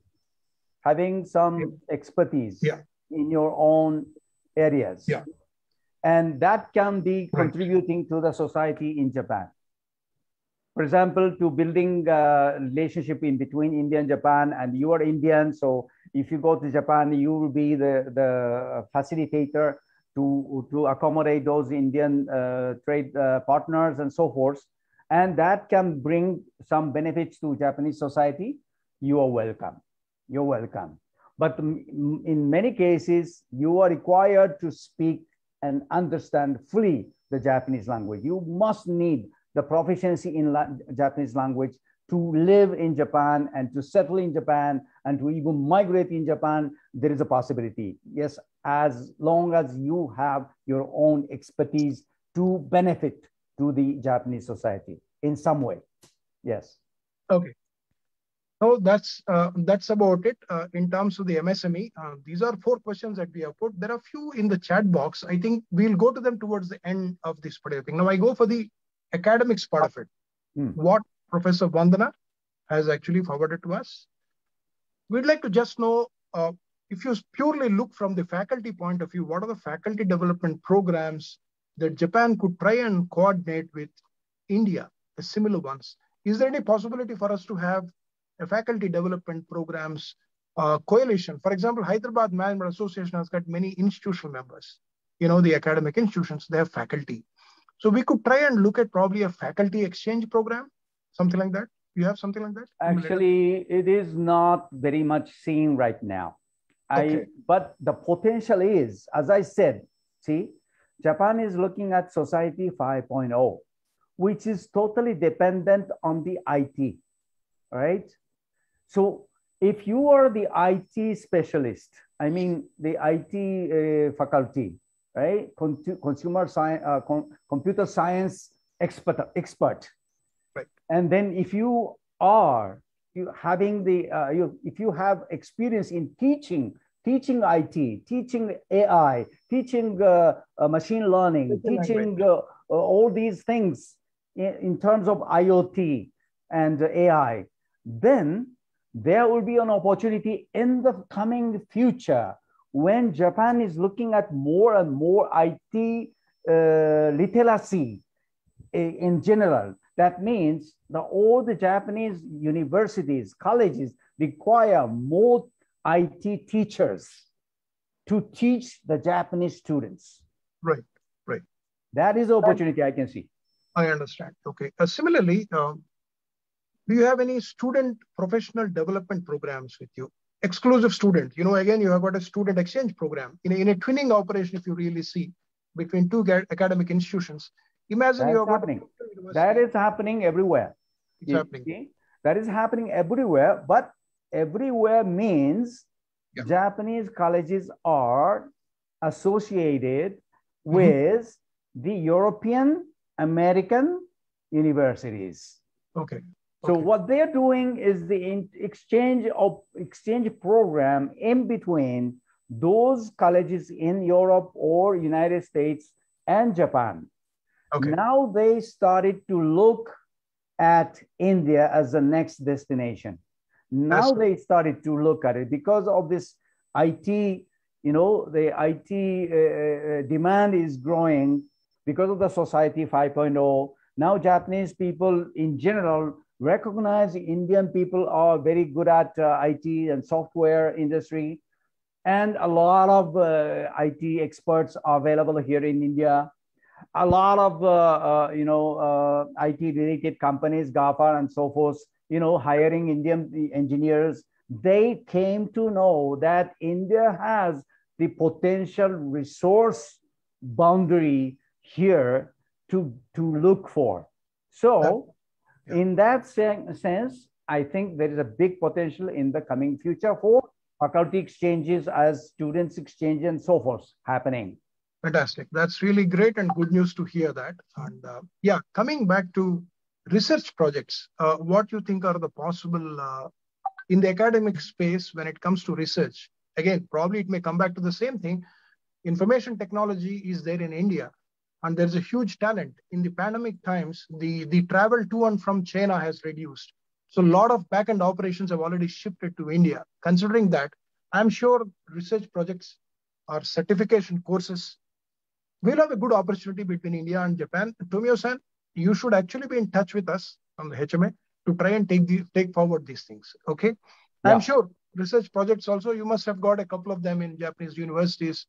having some expertise in your own areas, and that can be contributing to the society in Japan. For example, to building a relationship in between India and Japan, and you are Indian, so if you go to Japan, you will be the facilitator to accommodate those Indian trade partners and so forth, and that can bring some benefits to Japanese society. You are welcome. You're welcome. But in many cases, you are required to speak and understand fully the Japanese language. You must need the proficiency in Japanese language to live in Japan and to settle in Japan and to even migrate in Japan. There is a possibility. Yes, as long as you have your own expertise to benefit to the Japanese society in some way. Yes. Okay. So that's about it in terms of the MSME. These are 4 questions that we have put. There are a few in the chat box. I think we'll go to them towards the end of this particular thing. Now I go for the academics part of it. What Professor Vandana has actually forwarded to us. We'd like to just know, if you purely look from the faculty point of view, what are the faculty development programs that Japan could try and coordinate with India, the similar ones? Is there any possibility for us to have a faculty development programs coalition? For example, Hyderabad Management Association has got many institutional members. The academic institutions, they have faculty. So we could try and look at probably a faculty exchange program, something like that. You have something like that? Actually, it is not very much seen right now. But the potential is, as I said, see, Japan is looking at Society 5.0, which is totally dependent on the IT, right? So if you are the IT specialist, I mean the IT faculty, right? Consumer science, computer science expert. Right. And then if you are having if you have experience in teaching IT, teaching AI, teaching machine learning, teaching all these things in terms of IoT and AI, then there will be an opportunity in the coming future when Japan is looking at more and more IT literacy in general. That means that all the Japanese universities, colleges require more IT teachers to teach the Japanese students. Right, right. That is the opportunity I can see. I understand. Okay. Similarly, do you have any student professional development programs with you? Exclusive student, again, you have got a student exchange program. In a twinning operation, if you really see, between 2 academic institutions, imagine you have got that is happening everywhere. It's happening. See? That is happening everywhere, but everywhere means Japanese colleges are associated with the European American universities. Okay. So what they're doing is the exchange program in between those colleges in Europe or United States and Japan. Okay. Now they started to look at India as the next destination. Now they started to look at it because of this IT, the IT demand is growing because of the Society 5.0. Now Japanese people in general recognize Indian people are very good at IT and software industry. And a lot of IT experts are available here in India. a lot of IT-related companies, GAFA and so forth, hiring Indian engineers. They came to know that India has the potential resource boundary here to look for. So in that sense, I think there is a big potential in the coming future for faculty exchanges as students exchange and so forth happening. Fantastic. That's really great and good news to hear that. And yeah, coming back to research projects, what you think are the possible in the academic space when it comes to research? Again, probably it may come back to the same thing. Information technology is there in India, and there's a huge talent. In the pandemic times, the travel to and from China has reduced. So a lot of back-end operations have already shifted to India. Considering that, I'm sure research projects or certification courses will have a good opportunity between India and Japan. Tomio-san, you should actually be in touch with us from the HMA to try and take forward these things, okay? Yeah. I'm sure research projects also, you must have got a couple of them in Japanese universities.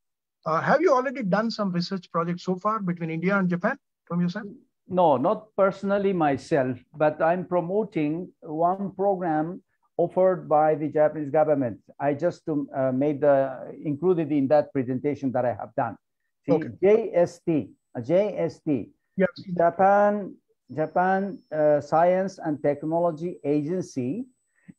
Have you already done some research projects so far between India and Japan, Tomio-san? No, not personally myself, but I'm promoting one program offered by the Japanese government. I just included in that presentation that I have done. See, okay. JST, yes. Japan Science and Technology Agency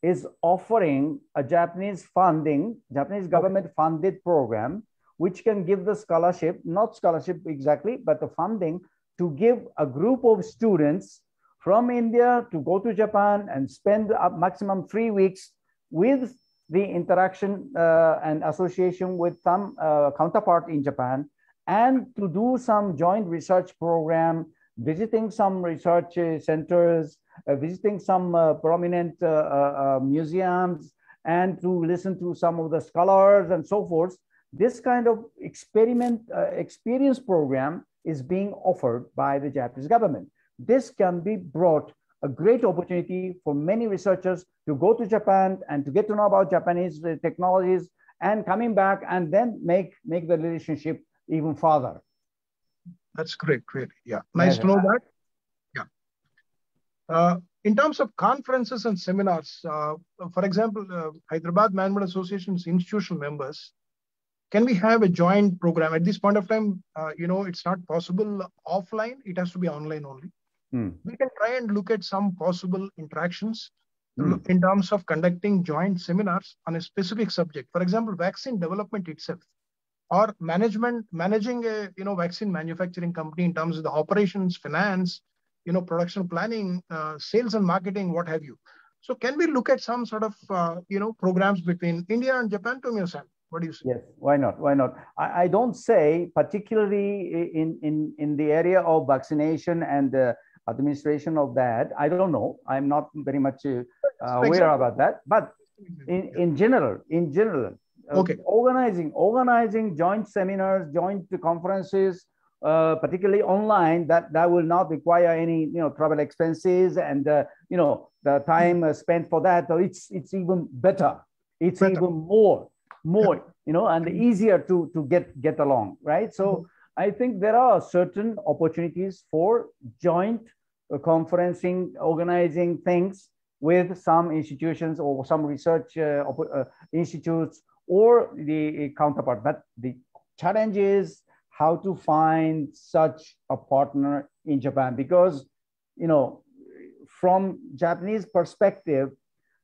is offering a Japanese government funded program, which can give the scholarship, not scholarship exactly, but the funding to give a group of students from India to go to Japan and spend a maximum 3 weeks with the interaction and association with some counterpart in Japan, and to do some joint research program, visiting some research centers, visiting some prominent museums, and to listen to some of the scholars and so forth. This kind of experience program is being offered by the Japanese government. This can be brought a great opportunity for many researchers to go to Japan and to get to know about Japanese technologies, and coming back and then make the relationship even further. That's great, really. Yeah, nice to know that. Yeah. In terms of conferences and seminars, for example, Hyderabad Management Association's institutional members, can we have a joint program? At this point of time, it's not possible offline. It has to be online only. We can try and look at some possible interactions in terms of conducting joint seminars on a specific subject. For example, vaccine development itself, or managing a vaccine manufacturing company in terms of the operations, finance, production planning, sales and marketing, what have you. So can we look at some sort of programs between India and Japan, Tomio-san? What do you say? Yes, why not? Why not? I don't say particularly in the area of vaccination and administration of that. I don't know. I'm not very much aware about that. But in general, okay. Organizing joint seminars, joint conferences, particularly online, that will not require any travel expenses and the time spent for that. So it's even better. It's even more and easier to get along, right? So I think there are certain opportunities for joint conferencing, organizing things with some institutions or some research institutes or the counterpart. But the challenge is how to find such a partner in Japan, because from Japanese perspective,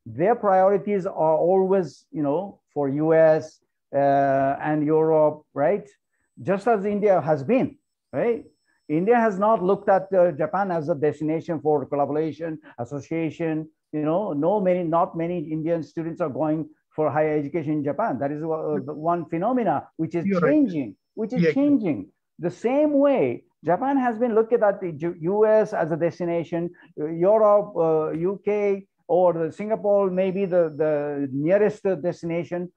their priorities are always for US and Europe, right? Just as India has been, right? India has not looked at Japan as a destination for collaboration, association. Not many Indian students are going for higher education in Japan. That is one phenomena which is changing. The same way Japan has been looked at the US as a destination, Europe, UK, or Singapore, maybe the nearest destination,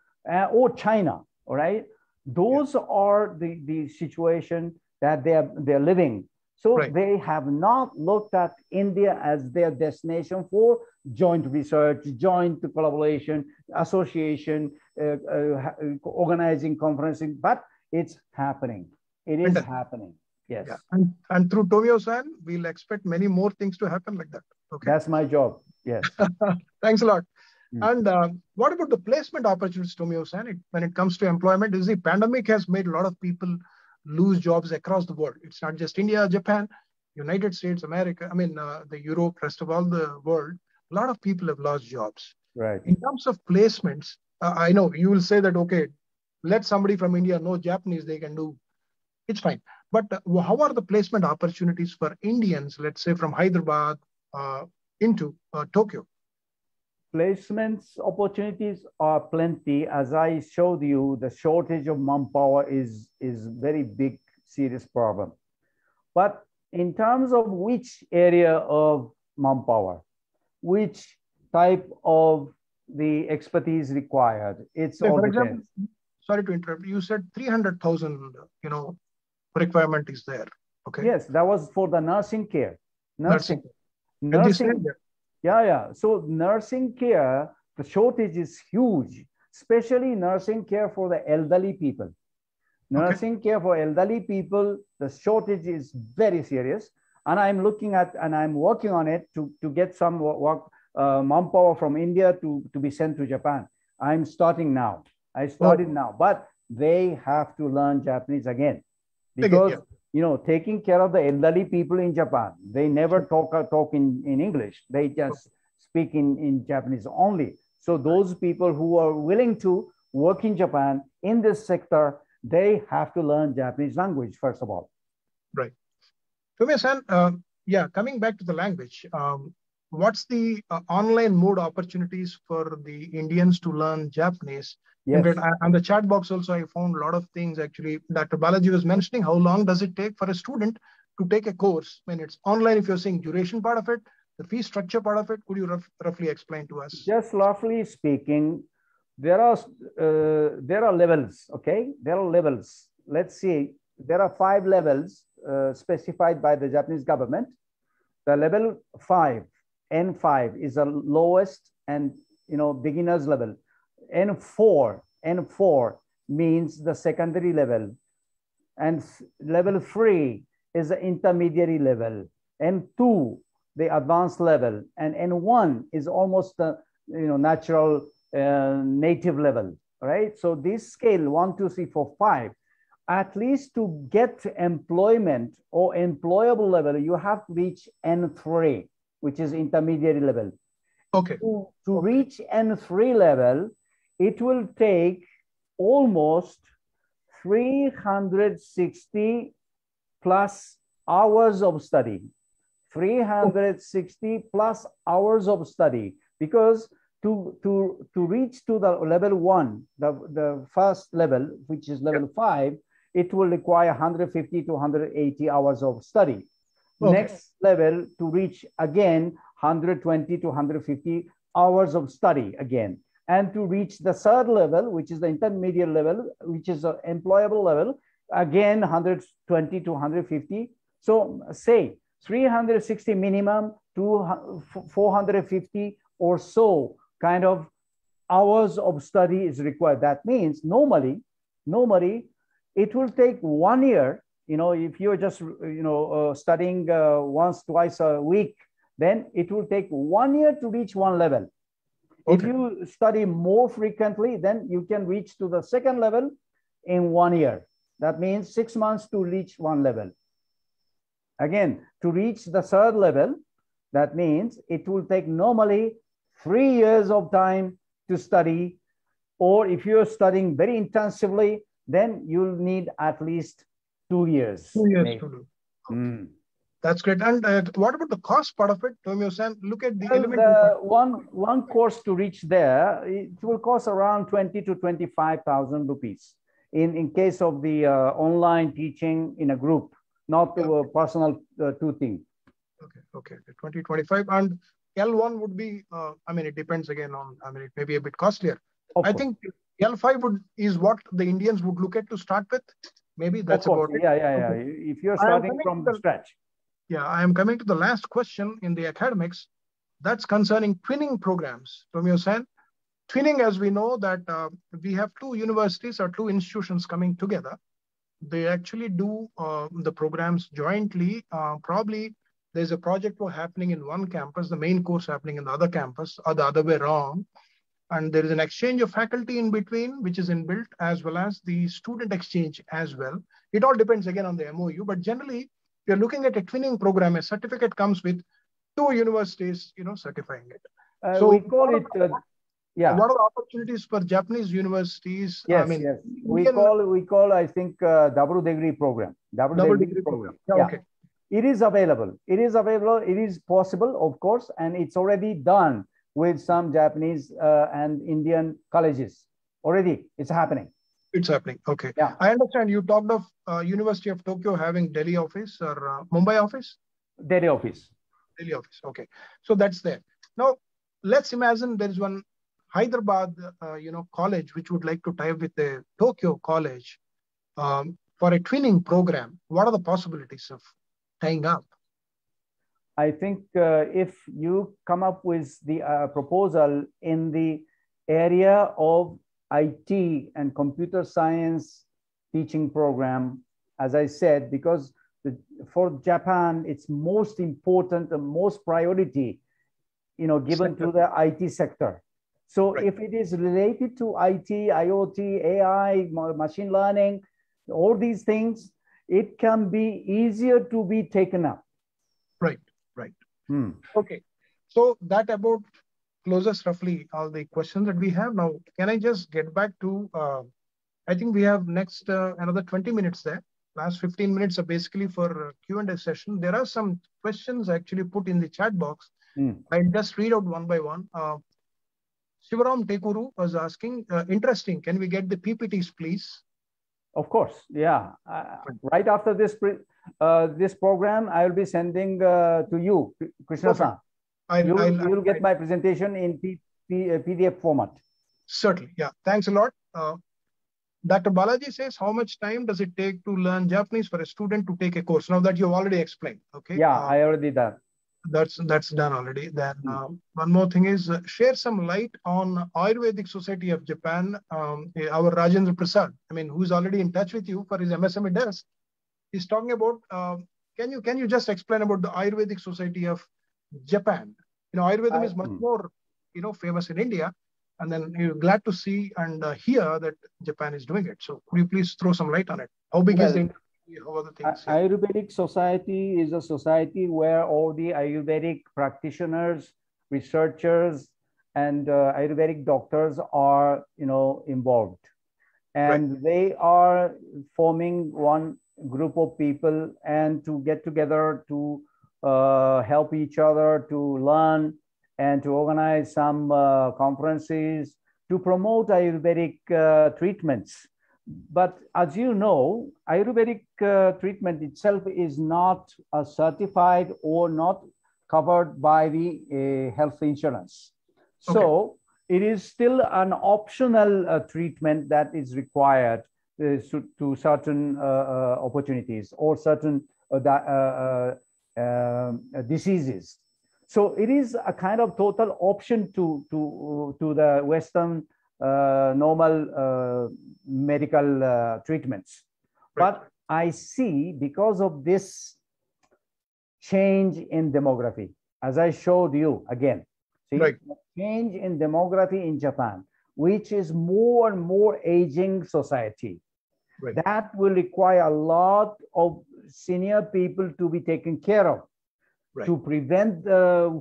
or China, all right? Those are the situation that they're living. So they have not looked at India as their destination for joint research, joint collaboration, association, organizing conferencing, but it's happening. It is happening. Yes. Yeah. And through Tomio-san, we'll expect many more things to happen like that. Okay. That's my job. Yes. Thanks a lot. And what about the placement opportunities, Tomio-san? When it comes to employment, is the pandemic has made a lot of people lose jobs across the world. It's not just India, Japan, United States, America, the Europe, rest of all the world. A lot of people have lost jobs. Right. In terms of placements, I know you will say that, okay, let somebody from India know Japanese, they can do, it's fine. But how are the placement opportunities for Indians, let's say from Hyderabad into Tokyo? Placements opportunities are plenty. As I showed you, the shortage of manpower is very big, serious problem. But in terms of which area of manpower, which type of the expertise required, it's all depends. Sorry to interrupt. You said 300,000, requirement is there. Okay. Yes, that was for the nursing care. Nursing. Yeah. So nursing care, the shortage is huge, especially nursing care for the elderly people. Nursing care for elderly people, the shortage is very serious. And I'm looking at, and I'm working on it to get some manpower from India to be sent to Japan. I'm starting now. I started now, but they have to learn Japanese again. Because, taking care of the elderly people in Japan, they never talk in English. They just speak in Japanese only. So those people who are willing to work in Japan in this sector, they have to learn Japanese language, first of all. Right. Tomio-san, coming back to the language, what's the online mode opportunities for the Indians to learn Japanese? Yes. On the chat box also, I found a lot of things actually. Dr. Balaji was mentioning how long does it take for a student to take a course when it's online, if you're saying duration part of it, the fee structure part of it, could you roughly explain to us? Just roughly speaking, there are levels, okay? There are levels. Let's see, there are 5 levels specified by the Japanese government. The level 5, N5 is the lowest and, beginner's level. N4 means the secondary level. And level 3 is the intermediary level. N2, the advanced level. And N1 is almost the natural native level, right? So this scale 1, 2, 3, 4, 5, at least to get employment or employable level, you have to reach N3, which is intermediary level. Okay. To reach N3 level, it will take almost 360 plus hours of study. 360 plus hours of study, because to reach to the level 1, the first level, which is level 5, it will require 150 to 180 hours of study. Next level to reach again 120 to 150 hours of study again. And to reach the third level, which is the intermediate level, which is the employable level, again 120 to 150. So say 360 minimum to 450 or so kind of hours of study is required. That means normally it will take 1 year. If you're just studying once, twice a week, then it will take 1 year to reach one level. Okay. If you study more frequently, then you can reach to the second level in 1 year. That means 6 months to reach one level. Again, to reach the third level, that means it will take normally 3 years of time to study. Or if you're studying very intensively, then you'll need at least 2 years. 2 years to do. That's great. And what about the cost part of it, Tomio-san? Look at the one course to reach there, it will cost around 20 to 25,000 rupees. In case of the online teaching in a group, not personal tutoring. Okay. 20, 25. And L1 would be, it depends again on, it may be a bit costlier. I think L5 is what the Indians would look at to start with. Maybe that's about it. Yeah. Okay. If you're starting from scratch. Yeah, I am coming to the last question in the academics. That's concerning twinning programs. Tomio-san, twinning, as we know that we have 2 universities or 2 institutions coming together. they actually do the programs jointly. Probably there's a project happening in one campus, the main course happening in the other campus, or the other way around. And there is an exchange of faculty in between, which is inbuilt, as well as the student exchange as well. It all depends again on the MOU, but generally, you're looking at a twinning program. A certificate comes with 2 universities, certifying it. So we call it, yeah. What are the opportunities for Japanese universities? Yes, I mean, yes. We call, I think, double degree program. Double degree program. Yeah. Okay. It is available. It is available. It is possible, of course, and it's already done with some Japanese and Indian colleges. Already, it's happening. It's happening. Okay. Yeah. I understand you talked of University of Tokyo having Delhi office or Mumbai office? Delhi office. Delhi office. Okay. So that's there. Now, let's imagine there is one Hyderabad, college, which would like to tie up with the Tokyo college for a twinning program. What are the possibilities of tying up? I think if you come up with the proposal in the area of IT and computer science teaching program, as I said, because for Japan, it's most important and most priority, given to the IT sector. So if it is related to IT, IoT, AI, machine learning, all these things, it can be easier to be taken up. Right. Okay. So that about closes roughly all the questions that we have. Now, can I just get back to, I think we have next another 20 minutes there. Last 15 minutes are basically for Q&A session. There are some questions actually put in the chat box. I'll just read out one by one. Shivaram Tekuru was asking, interesting, can we get the PPTs, please? Of course, yeah. Right after this this program, I will be sending to you, Krishna-san. You'll get my presentation in PDF format. Certainly, yeah. Thanks a lot. Dr. Balaji says, how much time does it take to learn Japanese for a student to take a course? Now that you've already explained, okay? Yeah, I already done. That's done already. Then one more thing is share some light on Ayurvedic Society of Japan. Our Rajendra Prasad, who's already in touch with you for his MSME desk, he's talking about. Can you just explain about the Ayurvedic Society of Japan? Ayurveda is much more famous in India, and then you're glad to see and hear that Japan is doing it. So could you please throw some light on it? How big is the industry? How are the things? Ayurvedic Society is a society where all the Ayurvedic practitioners, researchers, and Ayurvedic doctors are, involved, and they are forming one group of people and to get together to help each other to learn and to organize some conferences to promote Ayurvedic treatments. But as you know, Ayurvedic treatment itself is not certified or not covered by the health insurance. Okay. So it is still an optional treatment that is required to certain opportunities or certain diseases. So it is a kind of total option to the Western normal medical treatments. Right. But I see, because of this change in demography, as I showed you again, see, right, change in demography in Japan, which is more and more aging society. Right. That will require a lot of senior people to be taken care of, right, to prevent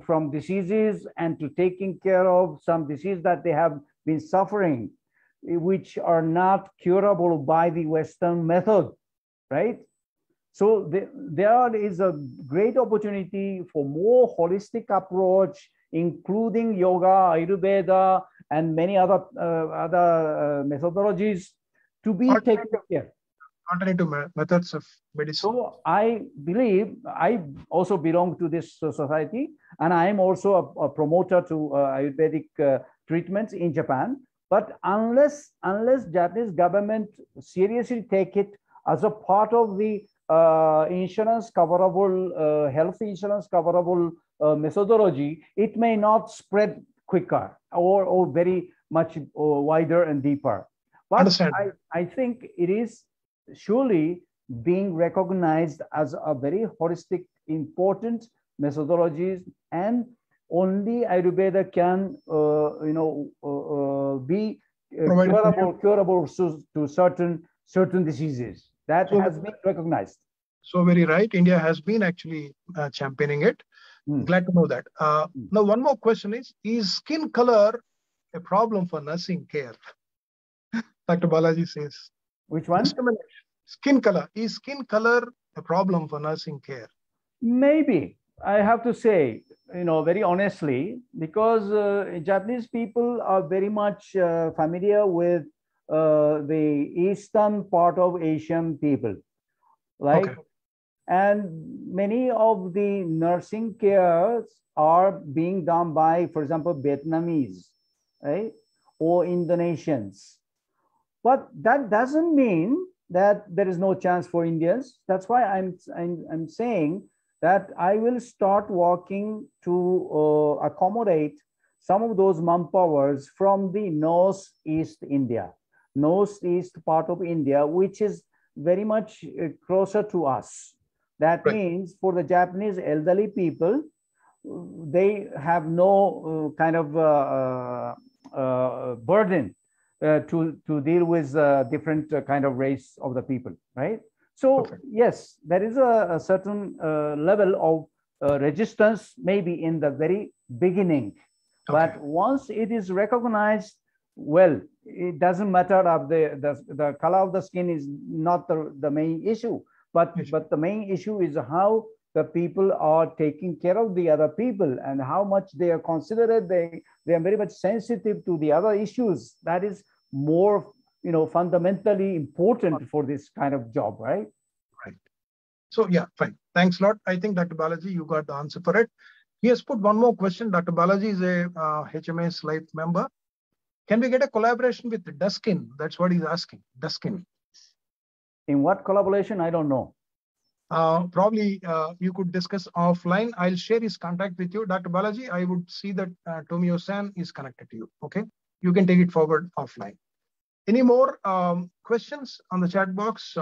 from diseases and to taking care of some disease that they have been suffering, which are not curable by the Western method, right? So there is a great opportunity for more holistic approach, including yoga, Ayurveda, and many other methodologies to be taken care. Alternative methods of medicine. So I believe, I also belong to this society, and I am also a promoter to Ayurvedic treatments in Japan. But unless Japanese government seriously take it as a part of the insurance coverable, health insurance coverable methodology, it may not spread quicker or very much wider and deeper. But I think it is surely being recognized as a very holistic, important methodologies, and only Ayurveda can, be curable to certain diseases. That has been recognized. So very right. India has been actually championing it. Glad to know that. Now, one more question is skin color a problem for nursing care? Dr. Balaji says. Which one? Skin color. Is skin color a problem for nursing care? Maybe. I have to say, very honestly, because Japanese people are very much familiar with the eastern part of Asian people, right? Okay. And many of the nursing cares are being done by, for example, Vietnamese, right? Or Indonesians. But that doesn't mean that there is no chance for Indians. That's why I'm saying that I will start working to accommodate some of those manpowers from the northeast India, northeast part of India, which is very much closer to us. That means for the Japanese elderly people, they have no kind of burden to deal with different kind of race of the people, right? So yes, there is a certain level of resistance maybe in the very beginning, but once it is recognized, well, it doesn't matter of the color of the skin is not the main issue, but the main issue is how the people are taking care of the other people and how much they are considerate. They are very much sensitive to the other issues. That is more, fundamentally important for this kind of job, right? Right. So yeah, fine. Thanks a lot. I think Dr. Balaji, you got the answer for it. He has put one more question. Dr. Balaji is a HMA's life member. Can we get a collaboration with Duskin? That's what he's asking. Duskin. In what collaboration? I don't know. Probably you could discuss offline. I'll share his contact with you. Dr. Balaji, I would see that Tomio-san is connected to you. Okay. You can take it forward offline. Any more questions on the chat box?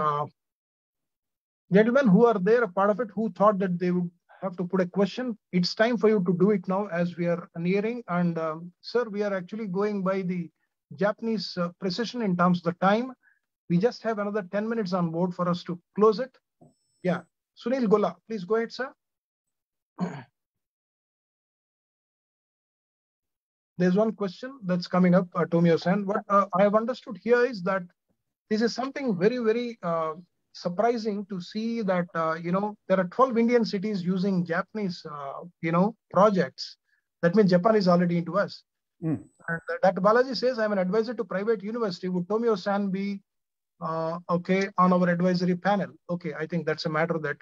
Gentlemen who are there, a part of it, who thought that they would have to put a question, it's time for you to do it now as we are nearing. And sir, we are actually going by the Japanese precision in terms of the time. We just have another 10 minutes on board for us to close it. Yeah. Sunil Gola, please go ahead, sir. There's one question that's coming up, Tomio-san. What I have understood here is that this is something very, very surprising to see that, there are 12 Indian cities using Japanese, projects. That means Japan is already into us. And Dr. Balaji says, I'm an advisor to private university. Would Tomio-san be okay on our advisory panel? Okay, I think that's a matter that...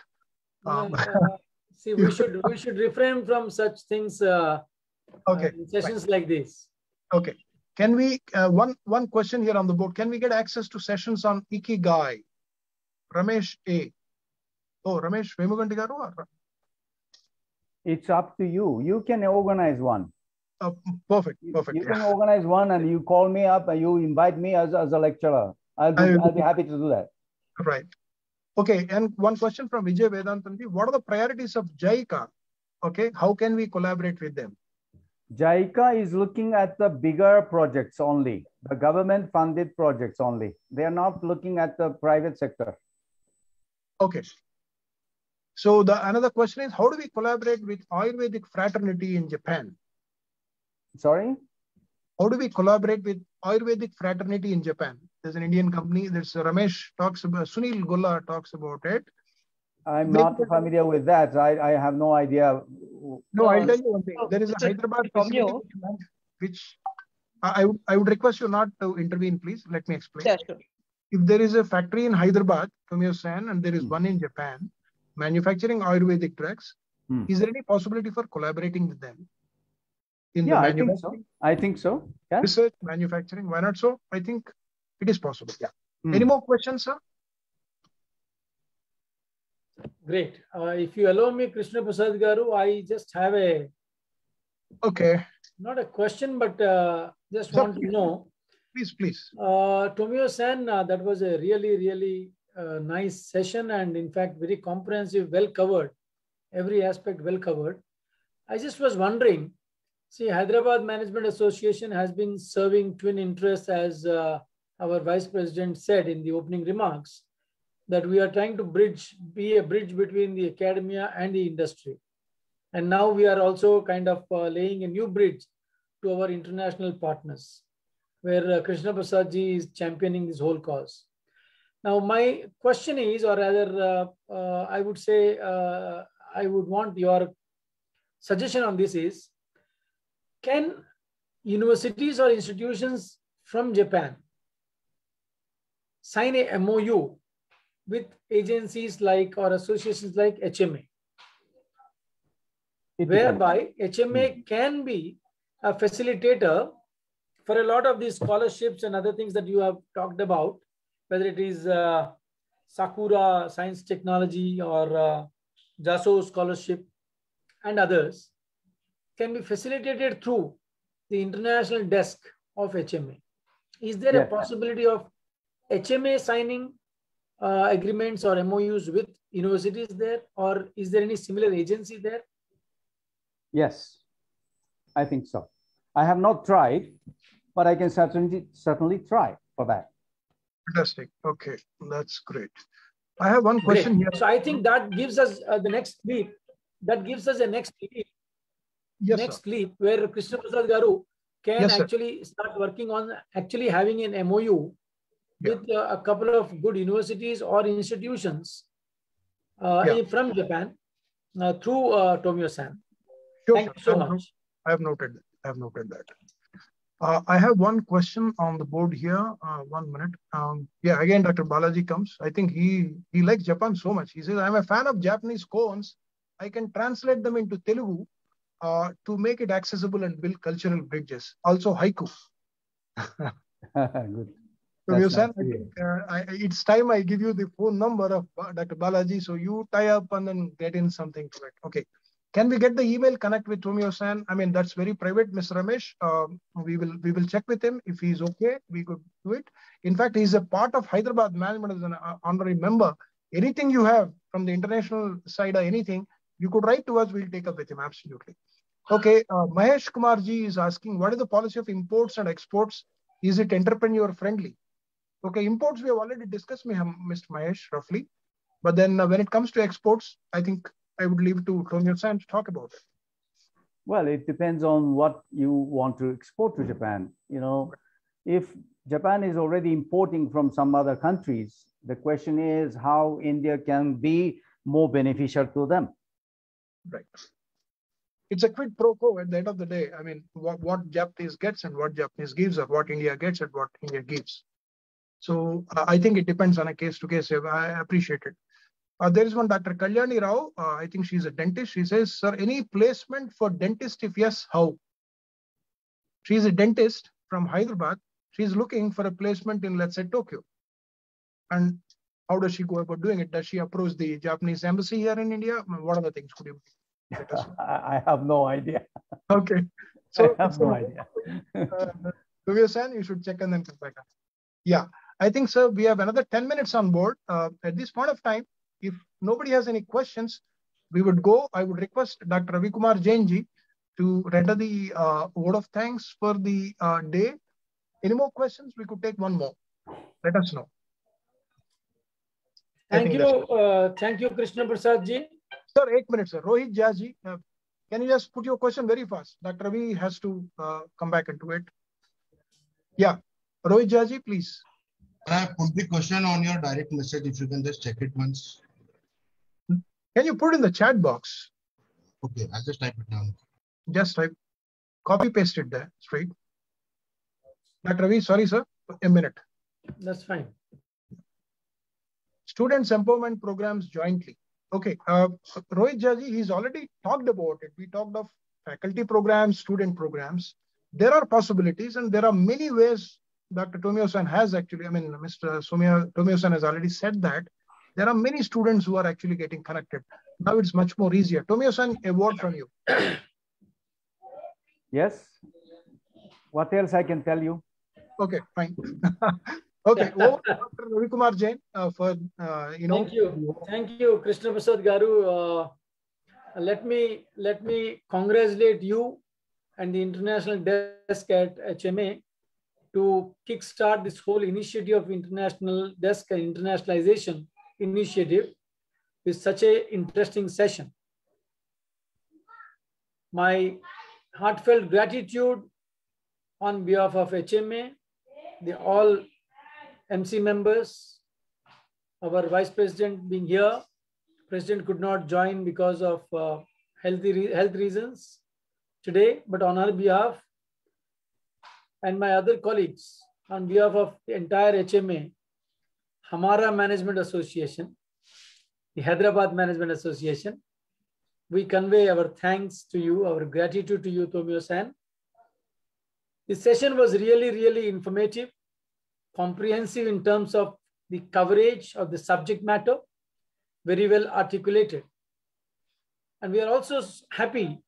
see, we should refrain from such things in sessions like this. Okay. Can we, one question here on the board, can we get access to sessions on Ikigai? Ramesh A. Oh, Ramesh Vemugantigaru? It's up to you. You can organize one. Perfect. You can organize one and you call me up and you invite me as a lecturer. I'll be happy to do that. Right. Okay. And one question from Vijay Vedantanti. What are the priorities of JICA? Okay. How can we collaborate with them? JICA is looking at the bigger projects only, the government funded projects only. They are not looking at the private sector. Okay. So another question is, how do we collaborate with Ayurvedic fraternity in Japan? Sorry? How do we collaborate with Ayurvedic fraternity in Japan? There's an Indian company. There's Ramesh talks about, Sunil Gola talks about it. I'm not familiar with that. I have no idea. No, I'll tell you one thing. There is a Hyderabad facility which I would request you not to intervene, please. Let me explain. Yeah, sure. If there is a factory in Hyderabad, Tomio-san, and there is one in Japan, manufacturing Ayurvedic drugs, is there any possibility for collaborating with them? Yeah, I think so. I think so. Yeah. Research, manufacturing, why not so? I think it is possible. Yeah. Any more questions, sir? Great. If you allow me, Krishna Prasad Garu, I just have a... Okay. Not a question, but just want to know. Please. Tomio-san, that was a really, really nice session, and in fact, very comprehensive, well covered, every aspect well covered. I just was wondering, see, Hyderabad Management Association has been serving twin interests, as our Vice President said in the opening remarks, that we are trying to be a bridge between the academia and the industry. And now we are also kind of laying a new bridge to our international partners, where Krishna Prasad ji is championing this whole cause. Now, my question is, or rather, I would say, I would want your suggestion on this is, can universities or institutions from Japan sign a MOU with agencies like or associations like HMA, whereby HMA can be a facilitator for a lot of these scholarships and other things that you have talked about, whether it is Sakura Science Technology or JASO Scholarship and others, can be facilitated through the international desk of HMA. Is there a possibility of HMA signing agreements or MOUs with universities there, or is there any similar agency there? Yes, I think so. I have not tried, but I can certainly try for that. Fantastic. Okay, that's great. I have one question here. So I think that gives us the next leap. That gives us a next leap. Yes, leap where Krishna Prasad Garu can yes, actually start working on actually having an MOU with a couple of good universities or institutions from Japan through Tomio-san. Sure, Thank you so much. I have noted that. I have one question on the board here. 1 minute. Yeah, again, Dr. Balaji comes. I think he likes Japan so much. He says, I'm a fan of Japanese koans. I can translate them into Telugu to make it accessible and build cultural bridges. Also haiku. Good. So it's time I give you the phone number of Dr. Balaji, so you tie up and then get in something to it. Okay. Can we get the email, connect with Tomio-san? I mean, that's very private, Mr. Ramesh. We will check with him. If he's okay, we could do it. In fact, he's a part of Hyderabad Management as an honorary member. Anything you have from the international side or anything, you could write to us. We'll take up with him. Absolutely. Okay. Mahesh Kumar ji is asking, what is the policy of imports and exports? Is it entrepreneur friendly? Okay. Imports, we have already discussed, Mr. Mahesh, roughly. But then when it comes to exports, I think I would leave to Tomio-san to talk about it. Well, it depends on what you want to export to Japan. You know, if Japan is already importing from some other countries, the question is how India can be more beneficial to them. Right. It's a quid pro quo at the end of the day. I mean, what Japanese gets and what Japanese gives, or what India gets and what India gives. So I think it depends on a case to case. I appreciate it. There is one Dr. Kalyani Rao. I think she's a dentist. She says, sir, any placement for dentist? If yes, how? She's a dentist from Hyderabad. She's looking for a placement in, let's say, Tokyo. And how does she go about doing it? Does she approach the Japanese embassy here in India? What are the things could you let us know? I have no idea. Okay. So I have no idea. Tomio-san, you should check and then come back. Yeah. I think, sir, we have another 10 minutes on board. At this point of time, if nobody has any questions, we would go. I would request Dr. Ravi Kumar Jain ji to render the word of thanks for the day. Any more questions? We could take one more. Let us know. Thank you, Krishna Prasad ji. Sir, 8 minutes, sir. Rohit Jha ji, can you just put your question very fast? Dr. Ravi has to come back into it. Yeah. Rohit Jha ji, please. I put the question on your direct message. If you can just check it once. Can you put in the chat box? Okay, I'll just type it down. Just type, copy paste it there, straight. Dr. Ravi, sorry, sir, a minute. That's fine. Students empowerment programs jointly. Okay, Rohit Jaji, he's already talked about it. We talked of faculty programs, student programs. There are possibilities and there are many ways. Dr. Tomio-san has actually, I mean, Mr. Tomio-san has already said that there are many students who are actually getting connected. Now it's much more easier. Tomio-san, a word from you. Yes. What else I can tell you? Okay, fine. Okay, over to Dr. Ravi Kumar Jain for, Thank you, Krishna Prasad Garu. Let me congratulate you and the international desk at HMA to kickstart this whole initiative of international desk and internationalization initiative with such a interesting session. My heartfelt gratitude on behalf of HMA, the all MC members, our Vice President being here. President could not join because of health reasons today, but on our behalf and my other colleagues, on behalf of the entire HMA, Hamara Management Association, the Hyderabad Management Association, we convey our thanks to you, our gratitude to you, Tomio-san. This session was really, really informative, comprehensive in terms of the coverage of the subject matter, very well articulated. And we are also happy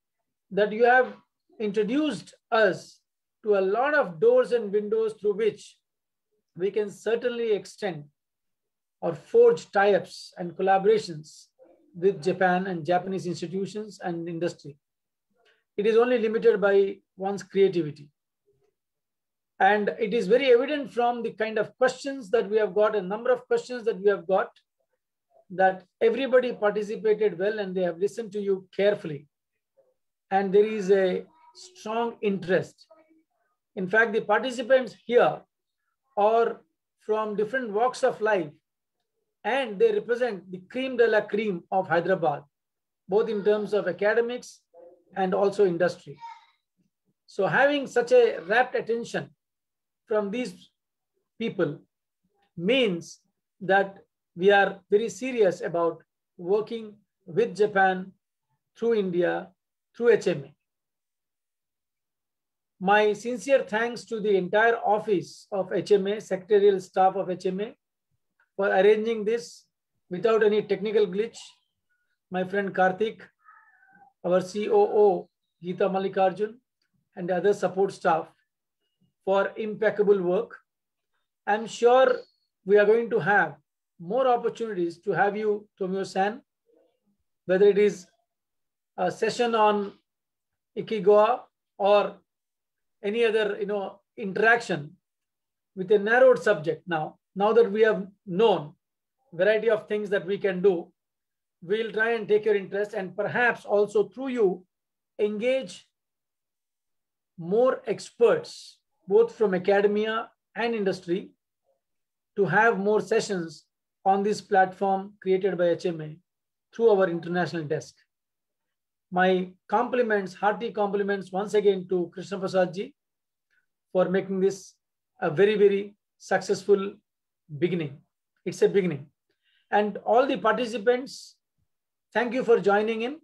that you have introduced us to a lot of doors and windows through which we can certainly extend or forge tie-ups and collaborations with Japan and Japanese institutions and industry. It is only limited by one's creativity. And it is very evident from the kind of questions that we have got, a number of questions that we have got, that everybody participated well and they have listened to you carefully. And there is a strong interest. In fact, the participants here are from different walks of life, and they represent the cream de la cream of Hyderabad, both in terms of academics and also industry. So having such a rapt attention from these people means that we are very serious about working with Japan through India, through HMA. My sincere thanks to the entire office of HMA, secretarial staff of HMA, for arranging this without any technical glitch. My friend Karthik, our COO, Geeta Mallikarjun, and other support staff for impeccable work. I'm sure we are going to have more opportunities to have you, Tomio-san, whether it is a session on Ikigawa or any other interaction with a narrowed subject. Now that we have known variety of things that we can do, we'll try and take your interest and perhaps also through you engage more experts, both from academia and industry, to have more sessions on this platform created by HMA through our international desk. My compliments, hearty compliments once again to Krishna Prasad ji for making this a very, very successful beginning. It's a beginning. And all the participants, thank you for joining in.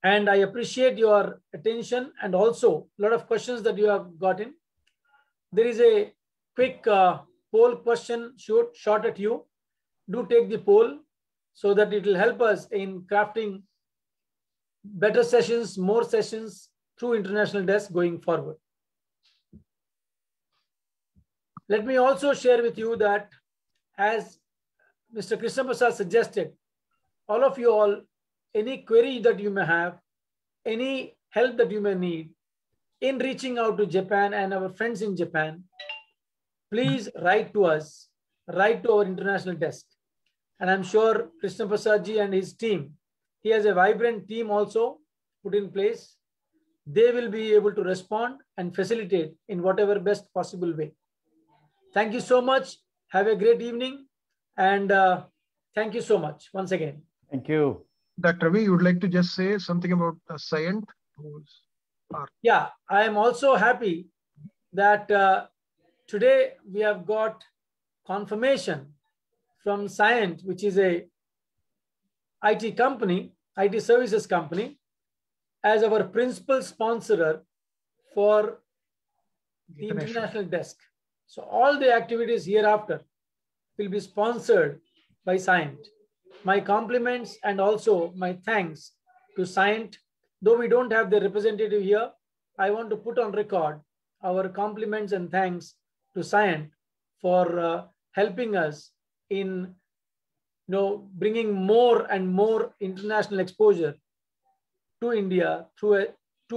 And I appreciate your attention and also a lot of questions that you have gotten. There is a quick poll question shot at you. Do take the poll so that it will help us in crafting better sessions, more sessions through International Desk going forward. Let me also share with you that, as Mr. Krishna Prasad suggested, all of you all, any query that you may have, any help that you may need in reaching out to Japan and our friends in Japan, please write to us, write to our international desk. And I'm sure Krishna Prasad ji and his team, he has a vibrant team also put in place. They will be able to respond and facilitate in whatever best possible way. Thank you so much. Have a great evening. And thank you so much once again. Thank you. Dr. Ravi, you would like to just say something about Scient? Yeah, I am also happy that today we have got confirmation from Scient, which is a IT company, IT services company, as our principal sponsor for the international desk. So all the activities hereafter will be sponsored by Scient. My compliments and also my thanks to Scient. Though we don't have the representative here, I want to put on record our compliments and thanks to Scient for helping us in bringing more and more international exposure to India to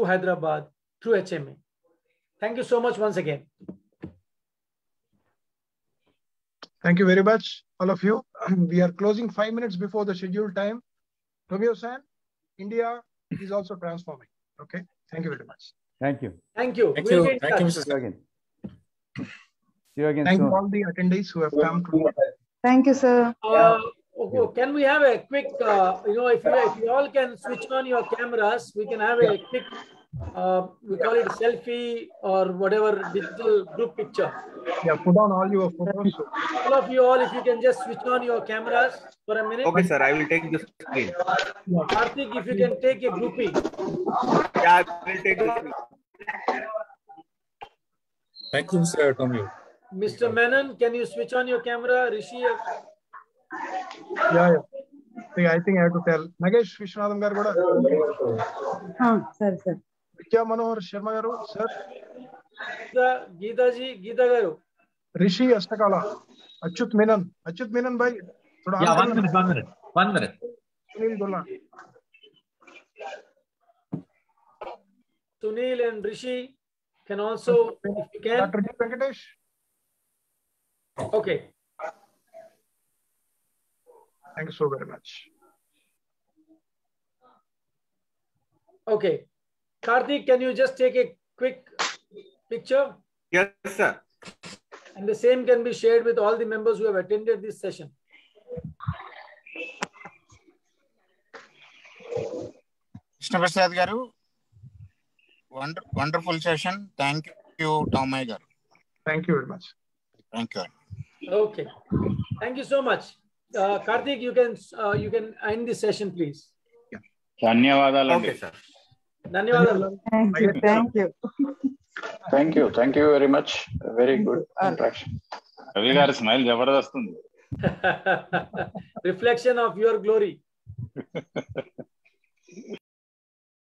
Hyderabad through HMA. Thank you so much once again. Thank you very much, all of you. We are closing 5 minutes before the scheduled time. Tomio-san, India is also transforming. Okay, thank you very much. Thank you. Thank you. Thank We'll you. be in Thank you, touch. Mr. See you again. See you again Thank soon. you all the attendees who have come to. Thank you, sir. Can we have a quick, if you all can switch on your cameras, we can have a quick, we call it selfie or whatever digital group picture. Yeah, put on all your photos. All of you all, if you can just switch on your cameras for a minute. Okay, sir, I will take the screen. Karthik, if you can take a groupie. Yeah, I will take the screen. Thank you, Mr. Tomio. Mr. Menon, can you switch on your camera? Rishi? Yeah. See, I think I have to tell. Nagesh Vishwanathan garu kuda. Sir. Vidya Manohar Sharma garu, sir. Geeta garu. Rishi Astakala. Achyut Menon bhai. Yeah, 1 minute. 1 minute. Sunil Gola. Sunil and Rishi can also, if you can. Dr. G. Venkatesh. Okay. Thank you so very much. Okay. Karthik, can you just take a quick picture? Yes, sir. And the same can be shared with all the members who have attended this session. Krishna Prasad garu, wonderful session. Thank you, Tomai garu. Thank you very much. Thank you. Okay. Thank you so much. Karthik, you can end this session, please. Okay, sir. Dhanyawadalu. Thank you. Thank you very much. Very good interaction. Reflection of your glory.